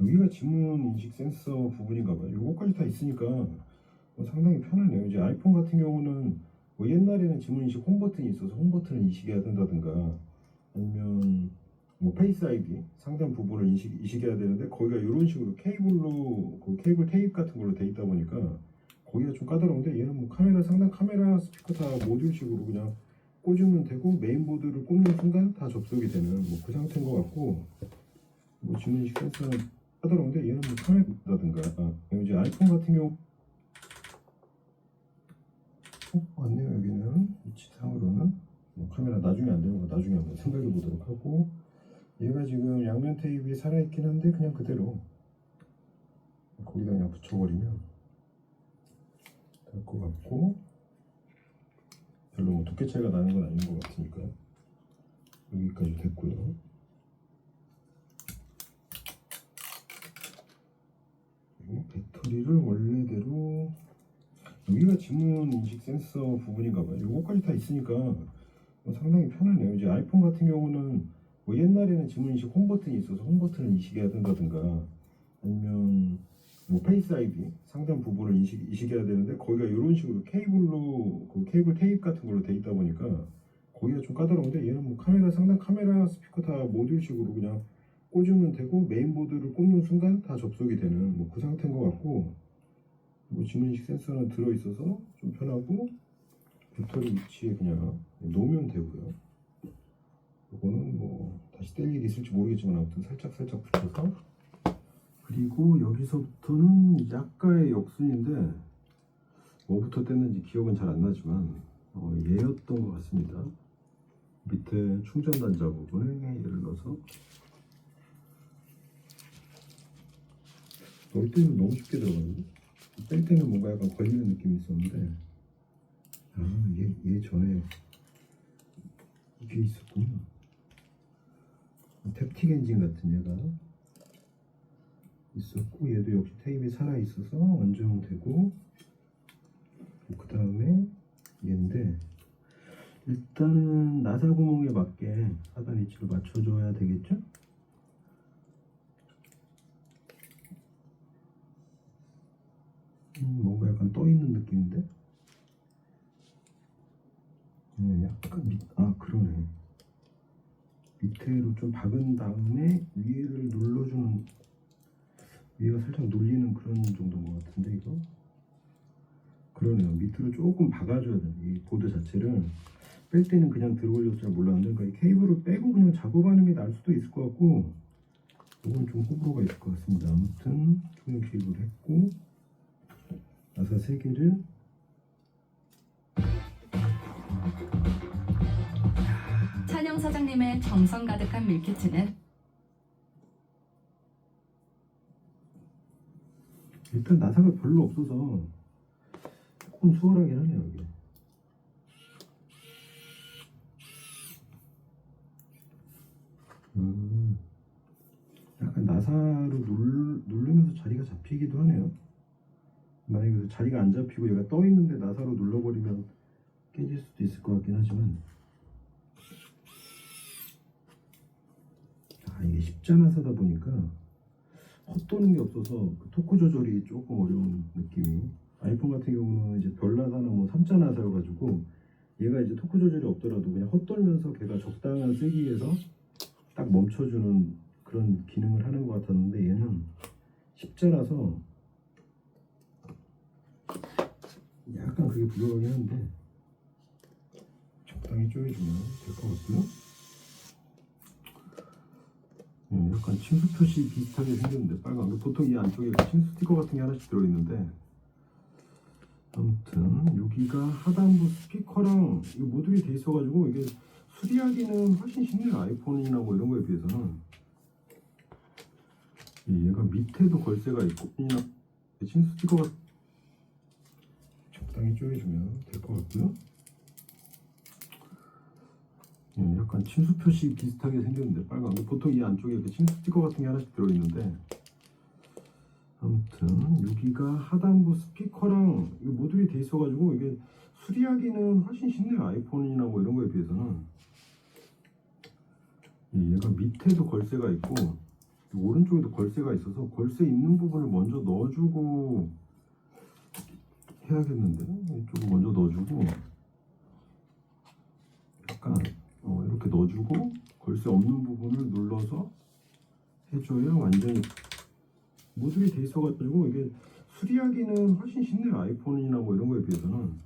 여기가 지문 인식 센서 부분인가봐요. 요거까지 다 있으니까 상당히 편하네요. 이제 아이폰 같은 경우는 뭐 옛날에는 지문 인식 홈 버튼이 있어서 홈 버튼을 인식해야 된다든가, 아니면 뭐 페이스 아이디 상단 부분을 인식해야 되는데 거기가 이런 식으로 케이블로 그 케이블 테이프 같은 걸로 돼 있다 보니까 거기가 좀 까다로운데, 얘는 뭐 카메라 상단 카메라 스피커 다 모듈식으로 그냥 꽂으면 되고, 메인보드를 꽂는 순간 다 접속이 되는 뭐 그 상태인 것 같고, 뭐 지문 인식 센서는 까다로운데 얘는 뭐 카메라라든가 이제 아이폰 같은 경우 맞네요. 여기는 위치상으로는 카메라 나중에 안 되는 거 나중에 한번 생각해 보도록 하고, 얘가 지금 양면 테이프가 살아있긴 한데 그냥 그대로 거기다 그냥 붙여버리면 될 것 같고, 별로 뭐 두께 차이가 나는 건 아닌 것 같으니까 여기까지 됐고요. 배터리를 원래대로 여기가 지문 인식 센서 부분인가봐요. 요거까지 다 있으니까 상당히 편하네요. 이제 아이폰 같은 경우는 뭐 옛날에는 지문 인식 홈 버튼이 있어서 홈 버튼을 인식해야 된다든가, 아니면 뭐 페이스 아이디 상단 부분을 인식해야 되는데 거기가 이런 식으로 케이블로 그 케이블 테이프 같은 걸로 돼 있다 보니까 거기가 좀 까다로운데, 얘는 뭐 카메라 상단 카메라 스피커 다 모듈식으로 그냥 꽂으면 되고, 메인보드를 꽂는 순간 다 접속이 되는 뭐 그 상태인 것 같고, 뭐 지문인식 센서는 들어있어서 좀 편하고, 배터리 위치에 그냥 놓으면 되고요. 이거는 뭐 다시 뗄 일이 있을지 모르겠지만 아무튼 살짝 붙여서, 그리고 여기서부터는 약간의 역순인데 뭐부터 뗐는지 기억은 잘 안 나지만 얘였던 것 같습니다. 밑에 충전 단자 부분에 얘를 넣어서, 넣을 때는 너무 쉽게 들어가는데 뺄 때는 뭔가 약간 걸리는 느낌이 있었는데, 얘 전에 이게 있었구나. 탭틱 엔진 같은 얘가 있었고, 얘도 역시 테이프가 살아있어서 원정되고, 그 다음에 얘인데 일단은 나사 구멍에 맞게 하단 위치를 맞춰줘야 되겠죠? 뭔가 약간 떠 있는 느낌인데? 약간 그러네. 밑에로 좀 박은 다음에 위에를 눌러주는, 위에가 살짝 눌리는 그런 정도인 것 같은데 이거? 그러네요. 밑으로 조금 박아줘야 돼. 이 보드 자체를 뺄 때는 그냥 들어올려서 잘 몰랐는데, 그러니까 이 케이블을 빼고 그냥 작업하는 게 나을 수도 있을 것 같고, 이건 좀 호불호가 있을 것 같습니다. 아무튼 종료 케이블 했고, 나사 3개를 찬영 사장님의 정성 가득한 밀키트는 일단 나사가 별로 없어서 조금 수월하긴 하네요 이게. 약간 나사로 누르면서 자리가 잡히기도 하네요. 만약에 그래서 자리가 안 잡히고 얘가 떠 있는데 나사로 눌러버리면 깨질 수도 있을 것 같긴 하지만, 이게 십자나사다 보니까 헛도는 게 없어서 그 토크 조절이 조금 어려운 느낌이. 아이폰 같은 경우는 이제 별나사나 뭐 삼자나사여가지고 얘가 이제 토크 조절이 없더라도 그냥 헛돌면서 걔가 적당한 세기에서 딱 멈춰주는 그런 기능을 하는 것 같았는데, 얘는 십자라서 약간 그게 부족하긴 한데 적당히 조여주면 될 것 같고요. 약간 침수 표시 비슷하게 생겼는데 빨간, 보통 이 안쪽에 침수 스티커 같은 게 하나씩 들어있는데, 아무튼 여기가 하단부 스피커랑 이 모듈이 돼 있어가지고 이게 수리하기는 훨씬 쉽네요. 아이폰이나 뭐 이런 거에 비해서는. 얘가 밑에도 걸쇠가 있고, 침수 스티커가 적당히 조여주면 될 것 같고요. 약간 침수 표시 비슷하게 생겼는데 빨간, 보통 이 안쪽에 침수 스티커 같은 게 하나씩 들어있는데, 아무튼 여기가 하단부 스피커랑 이 모듈이 돼 있어가지고 이게 수리하기는 훨씬 쉽네요. 아이폰이나 뭐 이런 거에 비해서는. 얘가 밑에도 걸쇠가 있고 오른쪽에도 걸쇠가 있어서 걸쇠 있는 부분을 먼저 넣어주고 해야겠는데, 이쪽을 먼저 넣어주고 약간 이렇게 넣어주고 걸쇠 없는 부분을 눌러서 해줘야 완전히 모듈이 돼 있어가지고 이게 수리하기는 훨씬 쉽네요. 아이폰이나 뭐 이런 거에 비해서는.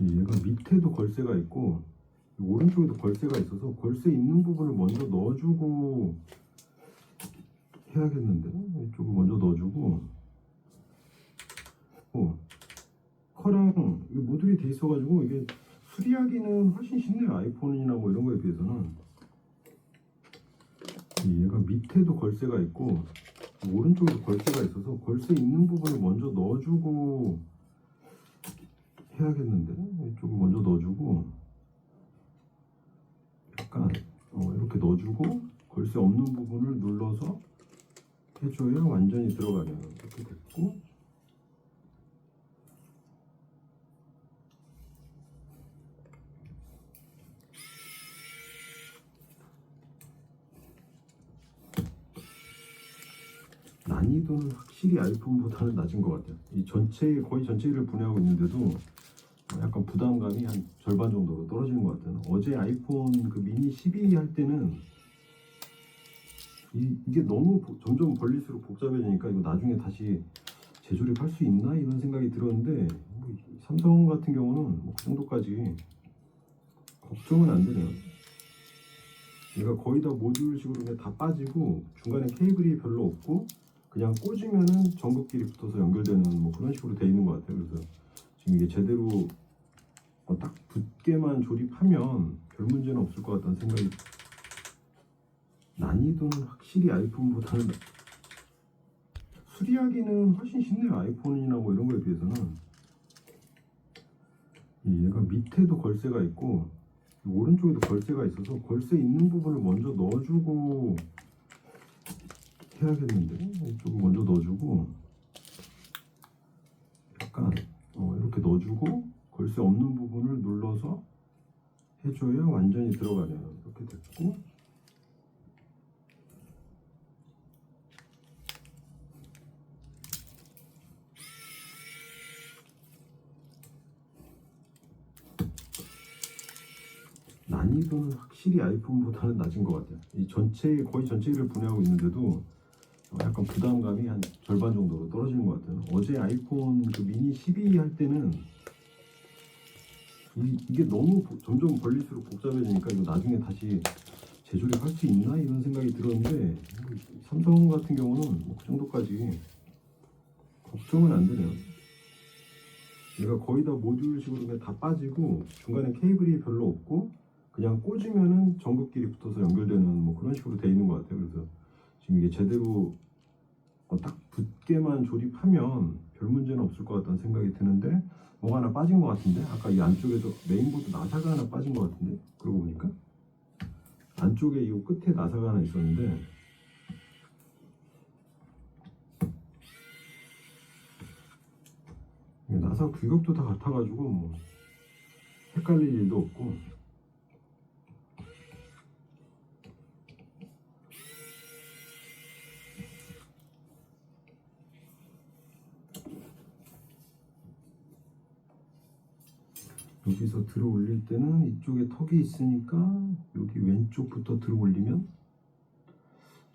얘가 밑에도 걸쇠가 있고 오른쪽에도 걸쇠가 있어서 걸쇠 있는 부분을 먼저 넣어주고 해야겠는데, 이쪽을 먼저 넣어주고 커랑 이 모듈이 돼 있어가지고 이게 수리하기는 훨씬 쉽네요. 아이폰이나 뭐 이런 거에 비해서는. 얘가 밑에도 걸쇠가 있고 오른쪽에도 걸쇠가 있어서 걸쇠 있는 부분을 먼저 넣어주고 해야겠는데, 이쪽을 먼저 넣어주고 약간 이렇게 넣어주고 걸쇠 없는 부분을 눌러서 해줘야 완전히 들어가네요. 이렇게 됐고, 난이도는 확실히 아이폰보다는 낮은 것 같아요. 이 거의 전체를 분해하고 있는데도 약간 부담감이 한 절반 정도로 떨어지는 것 같아요. 어제 아이폰 그 미니 12 할 때는 이게 너무 점점 벌릴수록 복잡해지니까 이거 나중에 다시 재조립할 수 있나 이런 생각이 들었는데, 삼성 같은 경우는 그 정도까지 걱정은 안 되네요. 얘가 거의 다 모듈식으로 그냥 다 빠지고 중간에 케이블이 별로 없고 그냥 꽂으면은 전극끼리 붙어서 연결되는 뭐 그런 식으로 돼 있는 것 같아요. 그래서 지금 이게 제대로 딱 붙게만 조립하면 별 문제는 없을 것 같다는 생각이. 난이도는 확실히 아이폰보다는 수리하기는 훨씬 쉽네요. 아이폰이나 뭐 이런 거에 비해서는. 얘가 밑에도 걸쇠가 있고 오른쪽에도 걸쇠가 있어서 걸쇠 있는 부분을 먼저 넣어주고 해야겠는데, 이쪽을 먼저 넣어주고 약간 이렇게 넣어주고 걸쇠 없는 부분을 눌러서 해줘야 완전히 들어가네요. 이렇게 됐고, 난이도는 확실히 아이폰보다는 낮은 것 같아요. 이 전체 거의 전체를 분해하고 있는데도 약간 부담감이 한 절반 정도로 떨어지는 것 같아요. 어제 아이폰 그 미니 12 할 때는 이게 너무 점점 벌릴수록 복잡해지니까 이거 나중에 다시 재조립할 수 있나 이런 생각이 들었는데, 삼성 같은 경우는 뭐 그 정도까지 걱정은 안 되네요. 얘가 거의 다 모듈식으로 그냥 다 빠지고 중간에 케이블이 별로 없고 그냥 꽂으면은 전극끼리 붙어서 연결되는 뭐 그런 식으로 돼 있는 것 같아요. 그래서 지금 이게 제대로 딱 붙게만 조립하면 별 문제는 없을 것 같다는 생각이 드는데, 뭐가 하나 빠진 것 같은데, 아까 이 안쪽에서 메인보드 나사가 하나 빠진 것 같은데, 그러고 보니까 안쪽에 이 끝에 나사가 하나 있었는데, 나사 규격도 다 같아가지고 뭐 헷갈릴 일도 없고. 여기서 들어 올릴 때는 이쪽에 턱이 있으니까 여기 왼쪽부터 들어 올리면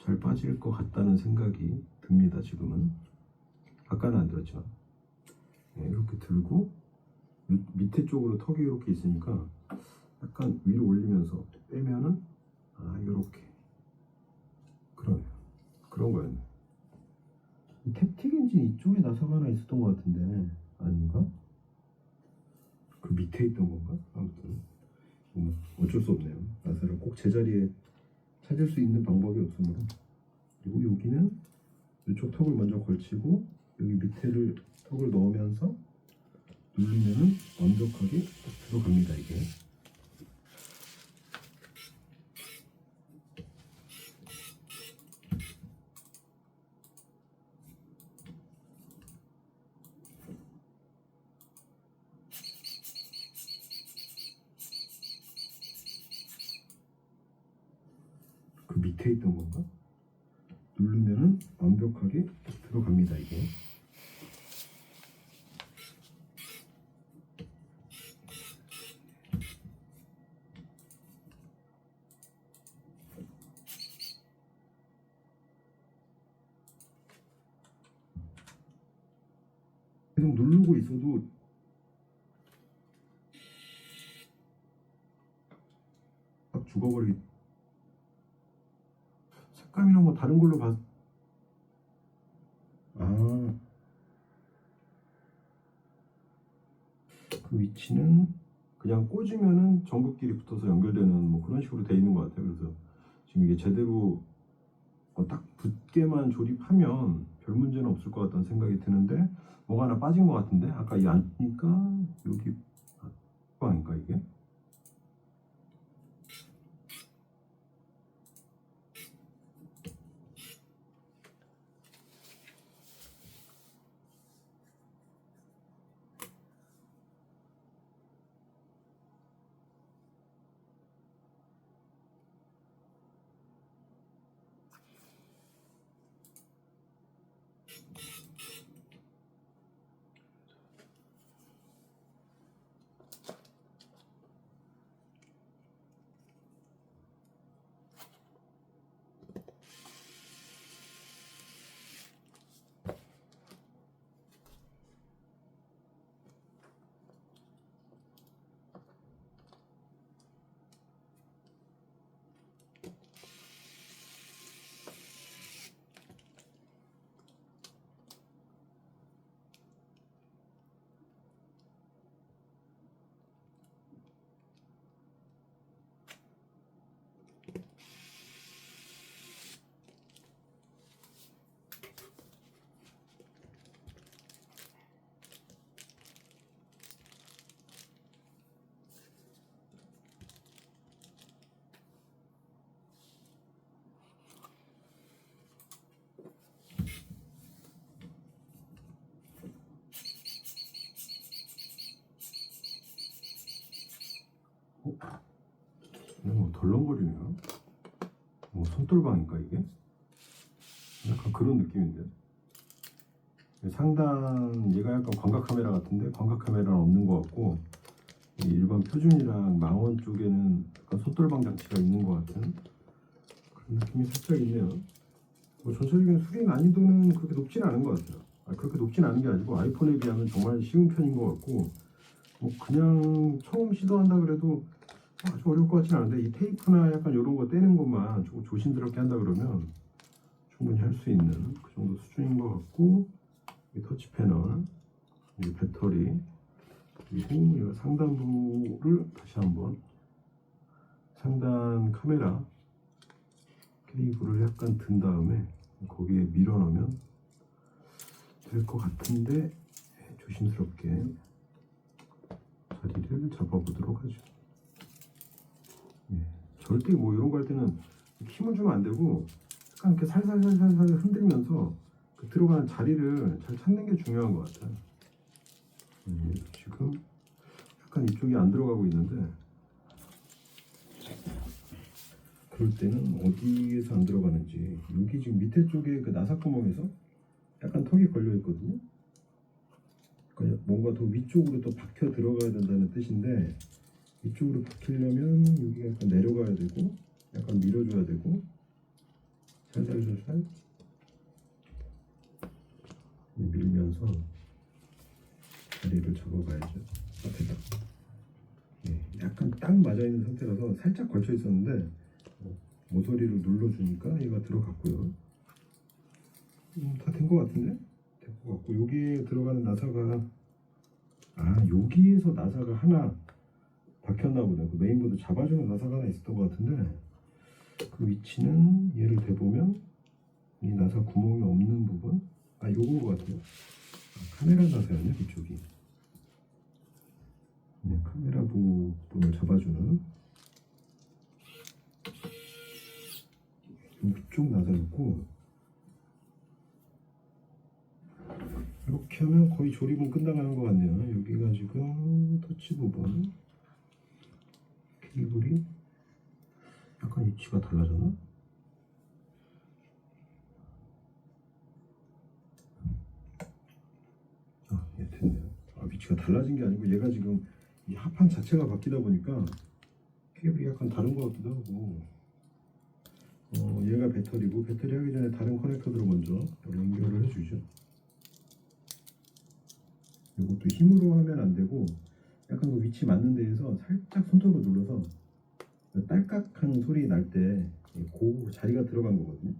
잘 빠질 것 같다는 생각이 듭니다. 지금은 아까는 안 들었지만, 네, 이렇게 들고 밑에 쪽으로 턱이 이렇게 있으니까 약간 위로 올리면서 빼면은 이렇게 그러네요. 그런 거였네. 탭틱 엔진 이쪽에 나사가 하나 있었던 것 같은데 아닌가? 그 밑에 있던 건가? 아무튼 어쩔 수 없네요. 나사를 꼭 제자리에 찾을 수 있는 방법이 없으므로. 그리고 여기는 이쪽 턱을 먼저 걸치고 여기 밑에를 턱을 넣으면서 누르면은 완벽하게 딱 들어갑니다. 이게 그 밑에 있던 건가? 누르면은 완벽하게 딱 들어갑니다. 이게 계속 누르고 있어도 딱 죽어버리겠. 색감이랑 뭐 다른 걸로 봤. 그 위치는 그냥 꽂으면은 전극끼리 붙어서 연결되는 뭐 그런 식으로 돼 있는 것 같아요. 그래서 지금 이게 제대로 딱 붙게만 조립하면 별 문제는 없을 것 같다는 생각이 드는데, 뭐가 하나 빠진 것 같은데, 아까 이 안니까 여기 아닌가 이게? 덜렁거리네요. 손돌방인가 이게? 약간 그런 느낌인데. 상단 얘가 약간 광각 카메라 같은데 광각 카메라는 없는 것 같고, 이 일반 표준이랑 망원 쪽에는 약간 손돌방 장치가 있는 것 같은 그런 느낌이 살짝 있네요. 전체적인 수리 난이도는 그렇게 높진 않은 것 같아요. 그렇게 높진 않은 게 아니고 아이폰에 비하면 정말 쉬운 편인 것 같고, 그냥 처음 시도한다 그래도 아주 어려울 것 같지는 않은데, 이 테이프나 약간 이런 거 떼는 것만 조금 조심스럽게 한다 그러면 충분히 할 수 있는 그 정도 수준인 것 같고, 이 터치 패널, 이 배터리, 그리고 이 상단부를 다시 한번 상단 카메라 케이블을 약간 든 다음에 거기에 밀어 넣으면 될 것 같은데, 조심스럽게 자리를 잡아보도록 하죠. 절대 이런 거 할 때는 힘을 주면 안 되고 약간 이렇게 살살살살 흔들면서 그 들어가는 자리를 잘 찾는 게 중요한 것 같아요. 지금 약간 이쪽이 안 들어가고 있는데, 그럴 때는 어디에서 안 들어가는지, 여기 지금 밑에 쪽에 그 나사 구멍에서 약간 턱이 걸려 있거든요. 그러니까 뭔가 더 위쪽으로 또 박혀 들어가야 된다는 뜻인데, 이쪽으로 박히려면 여기가 약간 내려가야 되고 약간 밀어줘야 되고, 살살살살 밀면서 자리를 잡아가야죠. 앞에다. 약간 딱 맞아 있는 상태라서 살짝 걸쳐 있었는데 모서리로 눌러주니까 얘가 들어갔고요. 다 된 것 같은데? 된 것 같고, 여기에 들어가는 나사가, 여기에서 나사가 하나 박혔나 보네. 그 메인보드 잡아주는 나사가 하나 있었던 것 같은데, 그 위치는 얘를 대보면 이 나사 구멍이 없는 부분, 요건 것 같아요. 카메라 나사였네, 그쪽이. 카메라 부분을 잡아주는 이쪽 나사였고, 이렇게 하면 거의 조립은 끝나가는 것 같네요. 여기가 지금 터치 부분, 케이블이 약간 위치가 달라졌나? 됐네요. 위치가 달라진 게 아니고 얘가 지금 이 합판 자체가 바뀌다 보니까 케이블이 약간 다른 것 같기도 하고, 얘가 배터리고, 배터리 하기 전에 다른 커넥터들을 먼저 연결을 해주죠. 이것도 힘으로 하면 안 되고 약간 그 위치 맞는 데에서 살짝 손톱으로 눌러서 딸깍하는 소리 날 때 그 자리가 들어간 거거든요.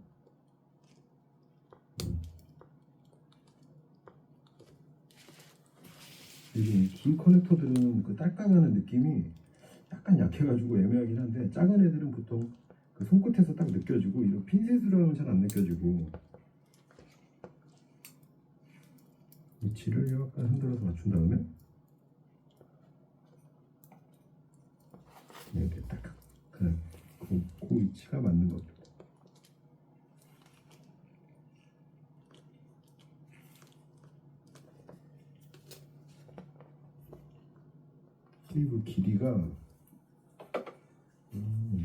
이 긴 커넥터들은 그 딸깍하는 느낌이 약간 약해가지고 애매하긴 한데, 작은 애들은 보통 그 손끝에서 딱 느껴지고, 이런 핀셋으로 하면 잘 안 느껴지고, 위치를 약간 흔들어서 맞춘 다음에 이렇게 딱 그 위치가 맞는 겁니다. 케이블 길이가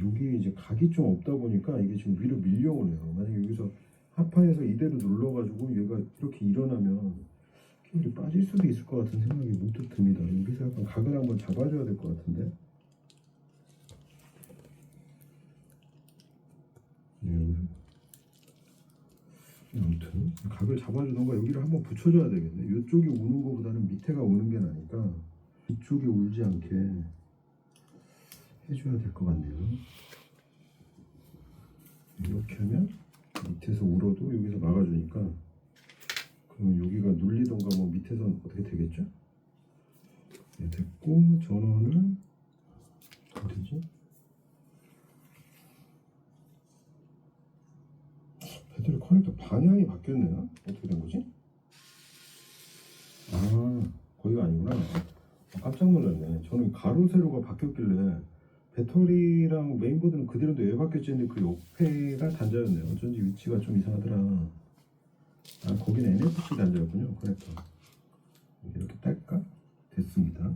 여기 이제 각이 좀 없다 보니까 이게 지금 위로 밀려오네요. 만약에 여기서 하판에서 이대로 눌러가지고 얘가 이렇게 일어나면 케이블이 빠질 수도 있을 것 같은 생각이 문득 듭니다. 여기서 약간 각을 한번 잡아줘야 될 것 같은데. 아무튼 각을 잡아주던가 여기를 한번 붙여줘야 되겠네. 이쪽이 우는 것보다는 밑에가 우는 게 나니까 이쪽이 울지 않게 해줘야 될 것 같네요. 이렇게 하면 밑에서 울어도 여기서 막아주니까, 그러면 여기가 눌리던가 뭐 밑에선 어떻게 되겠죠? 됐고, 전원을 어디지? 배터리 커넥터 방향이 바뀌었네요. 어떻게 된 거지? 거기가 아니구나. 깜짝 놀랐네. 저는 가로 세로가 바뀌었길래 배터리랑 메인보드는 그대로인데 왜 바뀌었지 했는데 그 옆에가 단자였네요. 어쩐지 위치가 좀 이상하더라. 거기는 NFC 단자였군요. 커넥터. 이렇게 딸까? 됐습니다.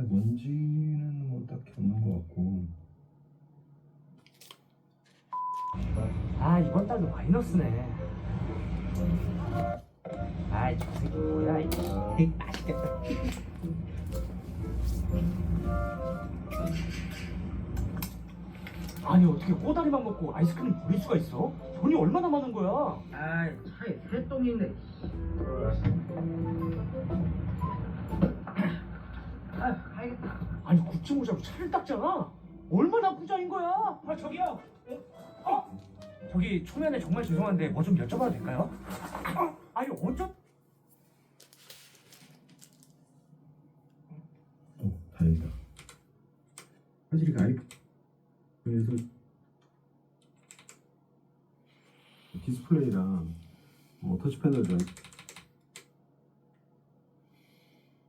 먼지는 뭐 딱히 없는 것 같고. 아 이번 달도 마이너스네. 아이 저 새끼 뭐야 이거. 맛있겠다. 아니 어떻게 꼬다리만 먹고 아이스크림 부릴 수가 있어? 돈이 얼마나 많은 거야? 아이 차에 새똥이 있네. 아 가야겠다. 아니 구찌 모자로 차를 닦잖아. 얼마나 부자인 거야? 아 저기요. 저기 초면에 정말 죄송한데 뭐 좀 여쭤봐도 될까요? 아니 어쩌? 다행이다. 사실 그 아이폰에서 디스플레이랑 뭐 터치패널이랑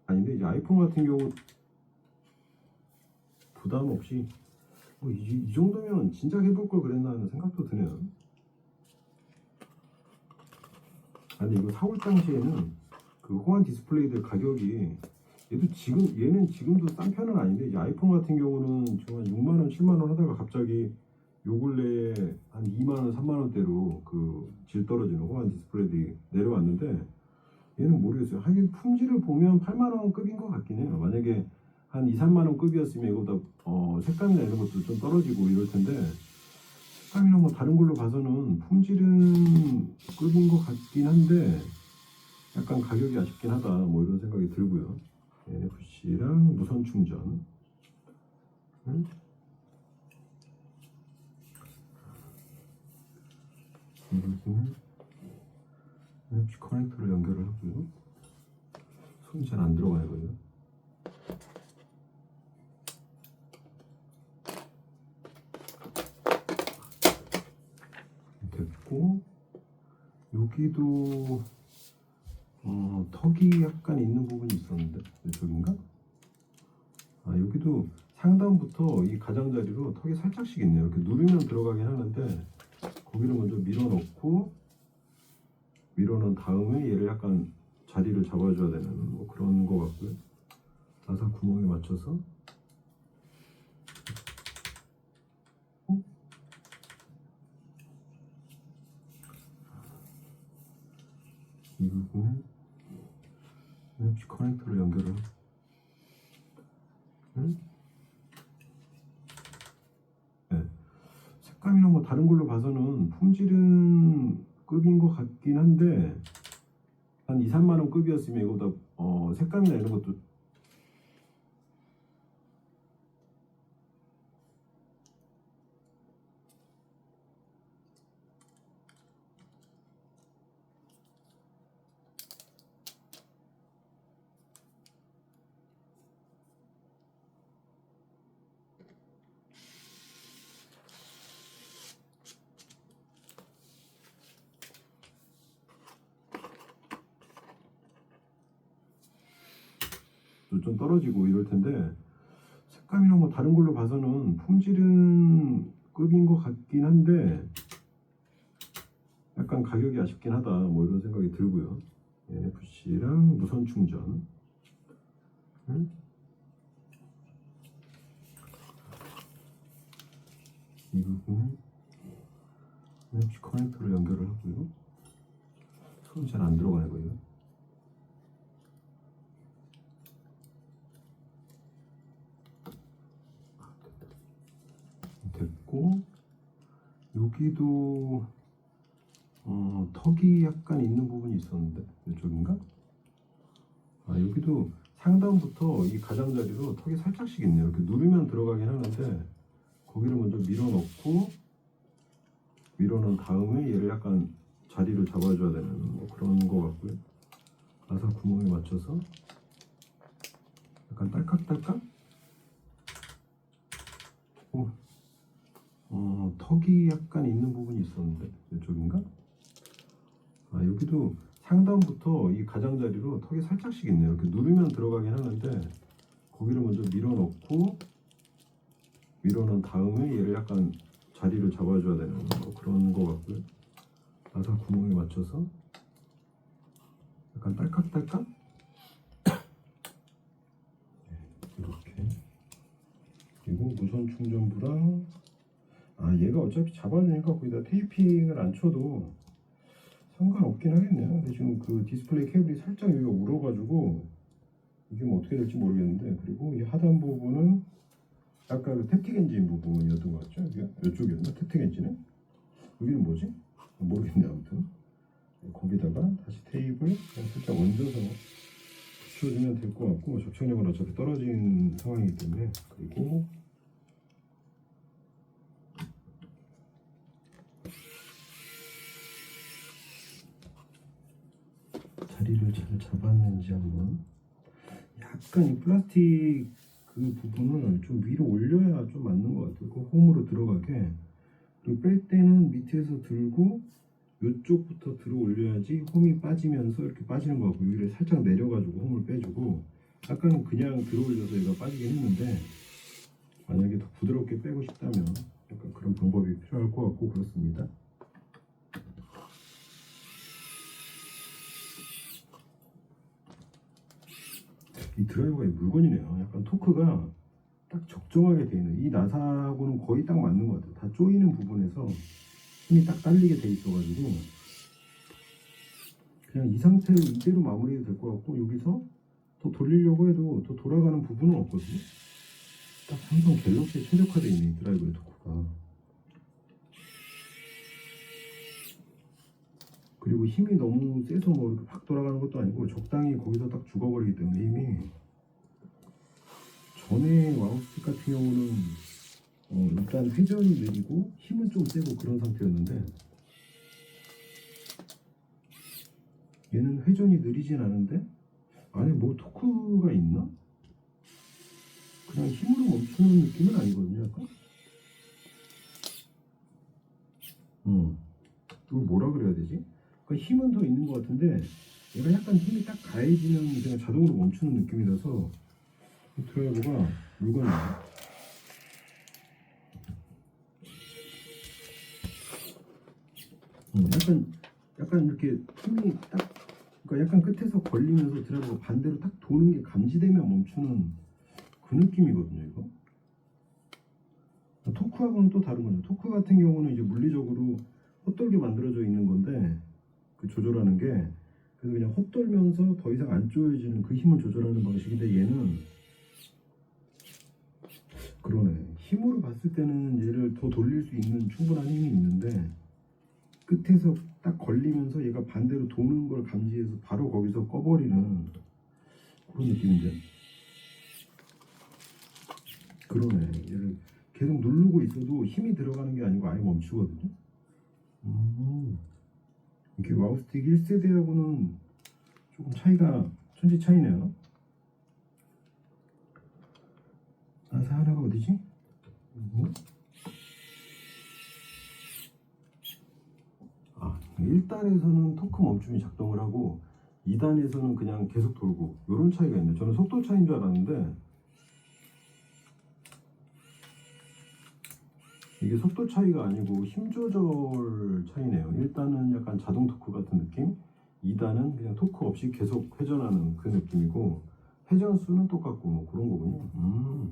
아닌데 이제 아이폰 같은 경우 부담 없이 뭐 이 정도면 진작 해볼 걸 그랬나 하는 생각도 드네요. 아, 근데 이거 사올 당시에는 그 호환 디스플레이들 가격이 얘는 지금도 싼 편은 아닌데 이제 아이폰 같은 경우는 지금 한 6만 원, 7만 원 하다가 갑자기 요 근래에 한 2만 원, 3만 원대로 그 질 떨어지는 호환 디스플레이들이 내려왔는데 얘는 모르겠어요. 하긴 품질을 보면 8만 원 급인 것 같긴 해요. 만약에 한 2, 3만 원 급이었으면 이거보다 색감이나 이런 것도 좀 떨어지고 이럴 텐데 색감이나 뭐 다른 걸로 봐서는 품질은 급인 것 같긴 한데 약간 가격이 아쉽긴 하다 뭐 이런 생각이 들고요. NFC랑 무선 충전. 여기는 NFC 커넥터로 연결을 하고요. 손이 잘 안 들어가요, 그죠? 됐고 여기도 턱이 약간 있는 부분이 있었는데 이쪽인가? 아 여기도 상단부터 이 가장자리로 턱이 살짝씩 있네요. 이렇게 누르면 들어가긴 하는데 거기를 먼저 밀어넣고 밀어넣은 다음에 얘를 약간 자리를 잡아줘야 되는 뭐 그런 거 같고요. 나사 구멍에 맞춰서 이 부분을 NFC 커넥터로 연결을 네. 색감이나 뭐 다른 걸로 봐서는 품질은 급인 것 같긴 한데 한 2, 3만 원 급이었으면 이거보다 색감이나 이런 것도 좀 떨어지고 이럴 텐데 색감이나 뭐 다른 걸로 봐서는 품질은 급인 것 같긴 한데 약간 가격이 아쉽긴 하다 뭐 이런 생각이 들고요. NFC랑 무선 충전. 이 부분을 NFC 커넥터로 연결을 하고요. 손이 잘 안 들어가요, 거기요. 됐고 여기도 턱이 약간 있는 부분이 있었는데 이쪽인가? 아 여기도 상단부터 이 가장자리로 턱이 살짝씩 있네요. 이렇게 누르면 들어가긴 하는데 거기를 먼저 밀어넣고 밀어넣은 다음에 얘를 약간 자리를 잡아줘야 되는 뭐 그런 거 같고요. 나사 구멍에 맞춰서 약간 딸깍딸깍 턱이 약간 있는 부분이 있었는데 이쪽인가? 아 여기도 상단부터 이 가장자리로 턱이 살짝씩 있네요. 이렇게 누르면 들어가긴 하는데 거기를 먼저 밀어넣고 밀어넣은 다음에 얘를 약간 자리를 잡아줘야 되는 뭐 그런 거 같고요. 나사 구멍에 맞춰서 약간 딸깍딸깍 이렇게 무선 충전부랑 얘가 어차피 잡아주니까 거기다 테이핑을 안 쳐도 상관없긴 하겠네요. 근데 지금 그 디스플레이 케이블이 살짝 여기가 울어가지고 이게 뭐 어떻게 될지 모르겠는데, 그리고 이 하단 부분은 아까 그 탭틱 엔진 부분이었던 것 같죠? 여기가? 이쪽이었나? 탭틱 엔진은? 여기는 뭐지? 모르겠네. 아무튼 거기다가 다시 테이프를 그냥 살짝 얹어서 붙여주면 될 것 같고, 접착력은 어차피 떨어진 상황이기 때문에. 그리고 자리를 잘 잡았는지 한번, 약간 이 플라스틱 그 부분을 좀 위로 올려야 좀 맞는 것 같아요. 그 홈으로 들어가게. 그리고 뺄 때는 밑에서 들고 이쪽부터 들어 올려야지 홈이 빠지면서 이렇게 빠지는 것 같고, 여기를 살짝 내려가지고 홈을 빼주고, 아까는 그냥 들어 올려서 얘가 빠지긴 했는데, 만약에 더 부드럽게 빼고 싶다면 약간 그런 방법이 필요할 것 같고, 그렇습니다. 이 드라이버가 물건이네요. 약간 토크가 딱 적정하게 돼 있는, 이 나사하고는 거의 딱 맞는 것 같아요. 다 조이는 부분에서 힘이 딱 딸리게 돼 있어가지고 그냥 이 상태로 이대로 마무리가 될 것 같고, 여기서 더 돌리려고 해도 더 돌아가는 부분은 없거든요. 딱 삼성 갤럭시에 최적화되어 있는 이 드라이버의 토크가. 그리고 힘이 너무 세서 뭐 이렇게 확 돌아가는 것도 아니고, 적당히 거기서 딱 죽어버리기 때문에 힘이. 전에 와우스틱 같은 경우는 일단 회전이 느리고 힘은 좀 세고 그런 상태였는데, 얘는 회전이 느리진 않은데 안에 뭐 토크가 있나? 그냥 힘으로 멈추는 느낌은 아니거든요. 약간 이걸 뭐라 그래야 되지? 그러니까 힘은 더 있는 것 같은데, 얘가 약간 힘이 딱 가해지면 그냥 자동으로 멈추는 느낌이라서 이 드라이버가 물건이에요. 약간 이렇게 힘이 딱, 그러니까 약간 끝에서 걸리면서 드라이버가 반대로 딱 도는 게 감지되면 멈추는 그 느낌이거든요, 이거. 토크하고는 또 다른 거죠. 토크 같은 경우는 이제 물리적으로 헛돌게 만들어져 있는 건데, 그 조절하는 게, 그래서 그냥 헛돌면서 더 이상 안 조여지는 그 힘을 조절하는 방식인데, 얘는 그러네. 힘으로 봤을 때는 얘를 더 돌릴 수 있는 충분한 힘이 있는데, 끝에서 딱 걸리면서 얘가 반대로 도는 걸 감지해서 바로 거기서 꺼버리는 그런 느낌인데. 그러네. 얘를 계속 누르고 있어도 힘이 들어가는 게 아니고 아예 멈추거든요. 이렇게 와우스틱 1세대하고는 조금 차이가 천지 차이네요. 나사 하나가 어디지? 1단에서는 토크 멈춤이 작동을 하고 2단에서는 그냥 계속 돌고, 이런 차이가 있네요. 저는 속도 차이인 줄 알았는데 이게 속도 차이가 아니고 힘 조절 차이네요. 1단은 약간 자동 토크 같은 느낌, 2단은 그냥 토크 없이 계속 회전하는 그 느낌이고, 회전 수는 똑같고 뭐 그런 거군요.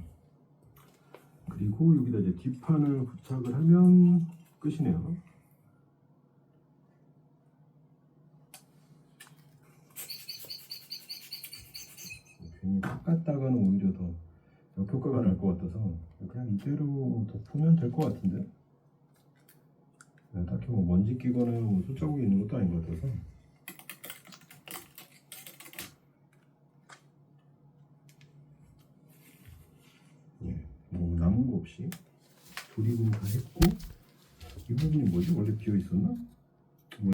그리고 여기다 이제 뒷판을 부착을 하면 끝이네요. 괜히 닦았다가는 오히려 더 역효과가 날 것 같아서 그냥 이대로 덮으면 될 것 같은데, 딱히 뭐 먼지 끼거나 뭐 손자국이 있는 것도 아닌 것 같아서. 뭐 남은 거 없이 조립은 다 했고, 이 부분이 뭐지? 원래 비어 있었나?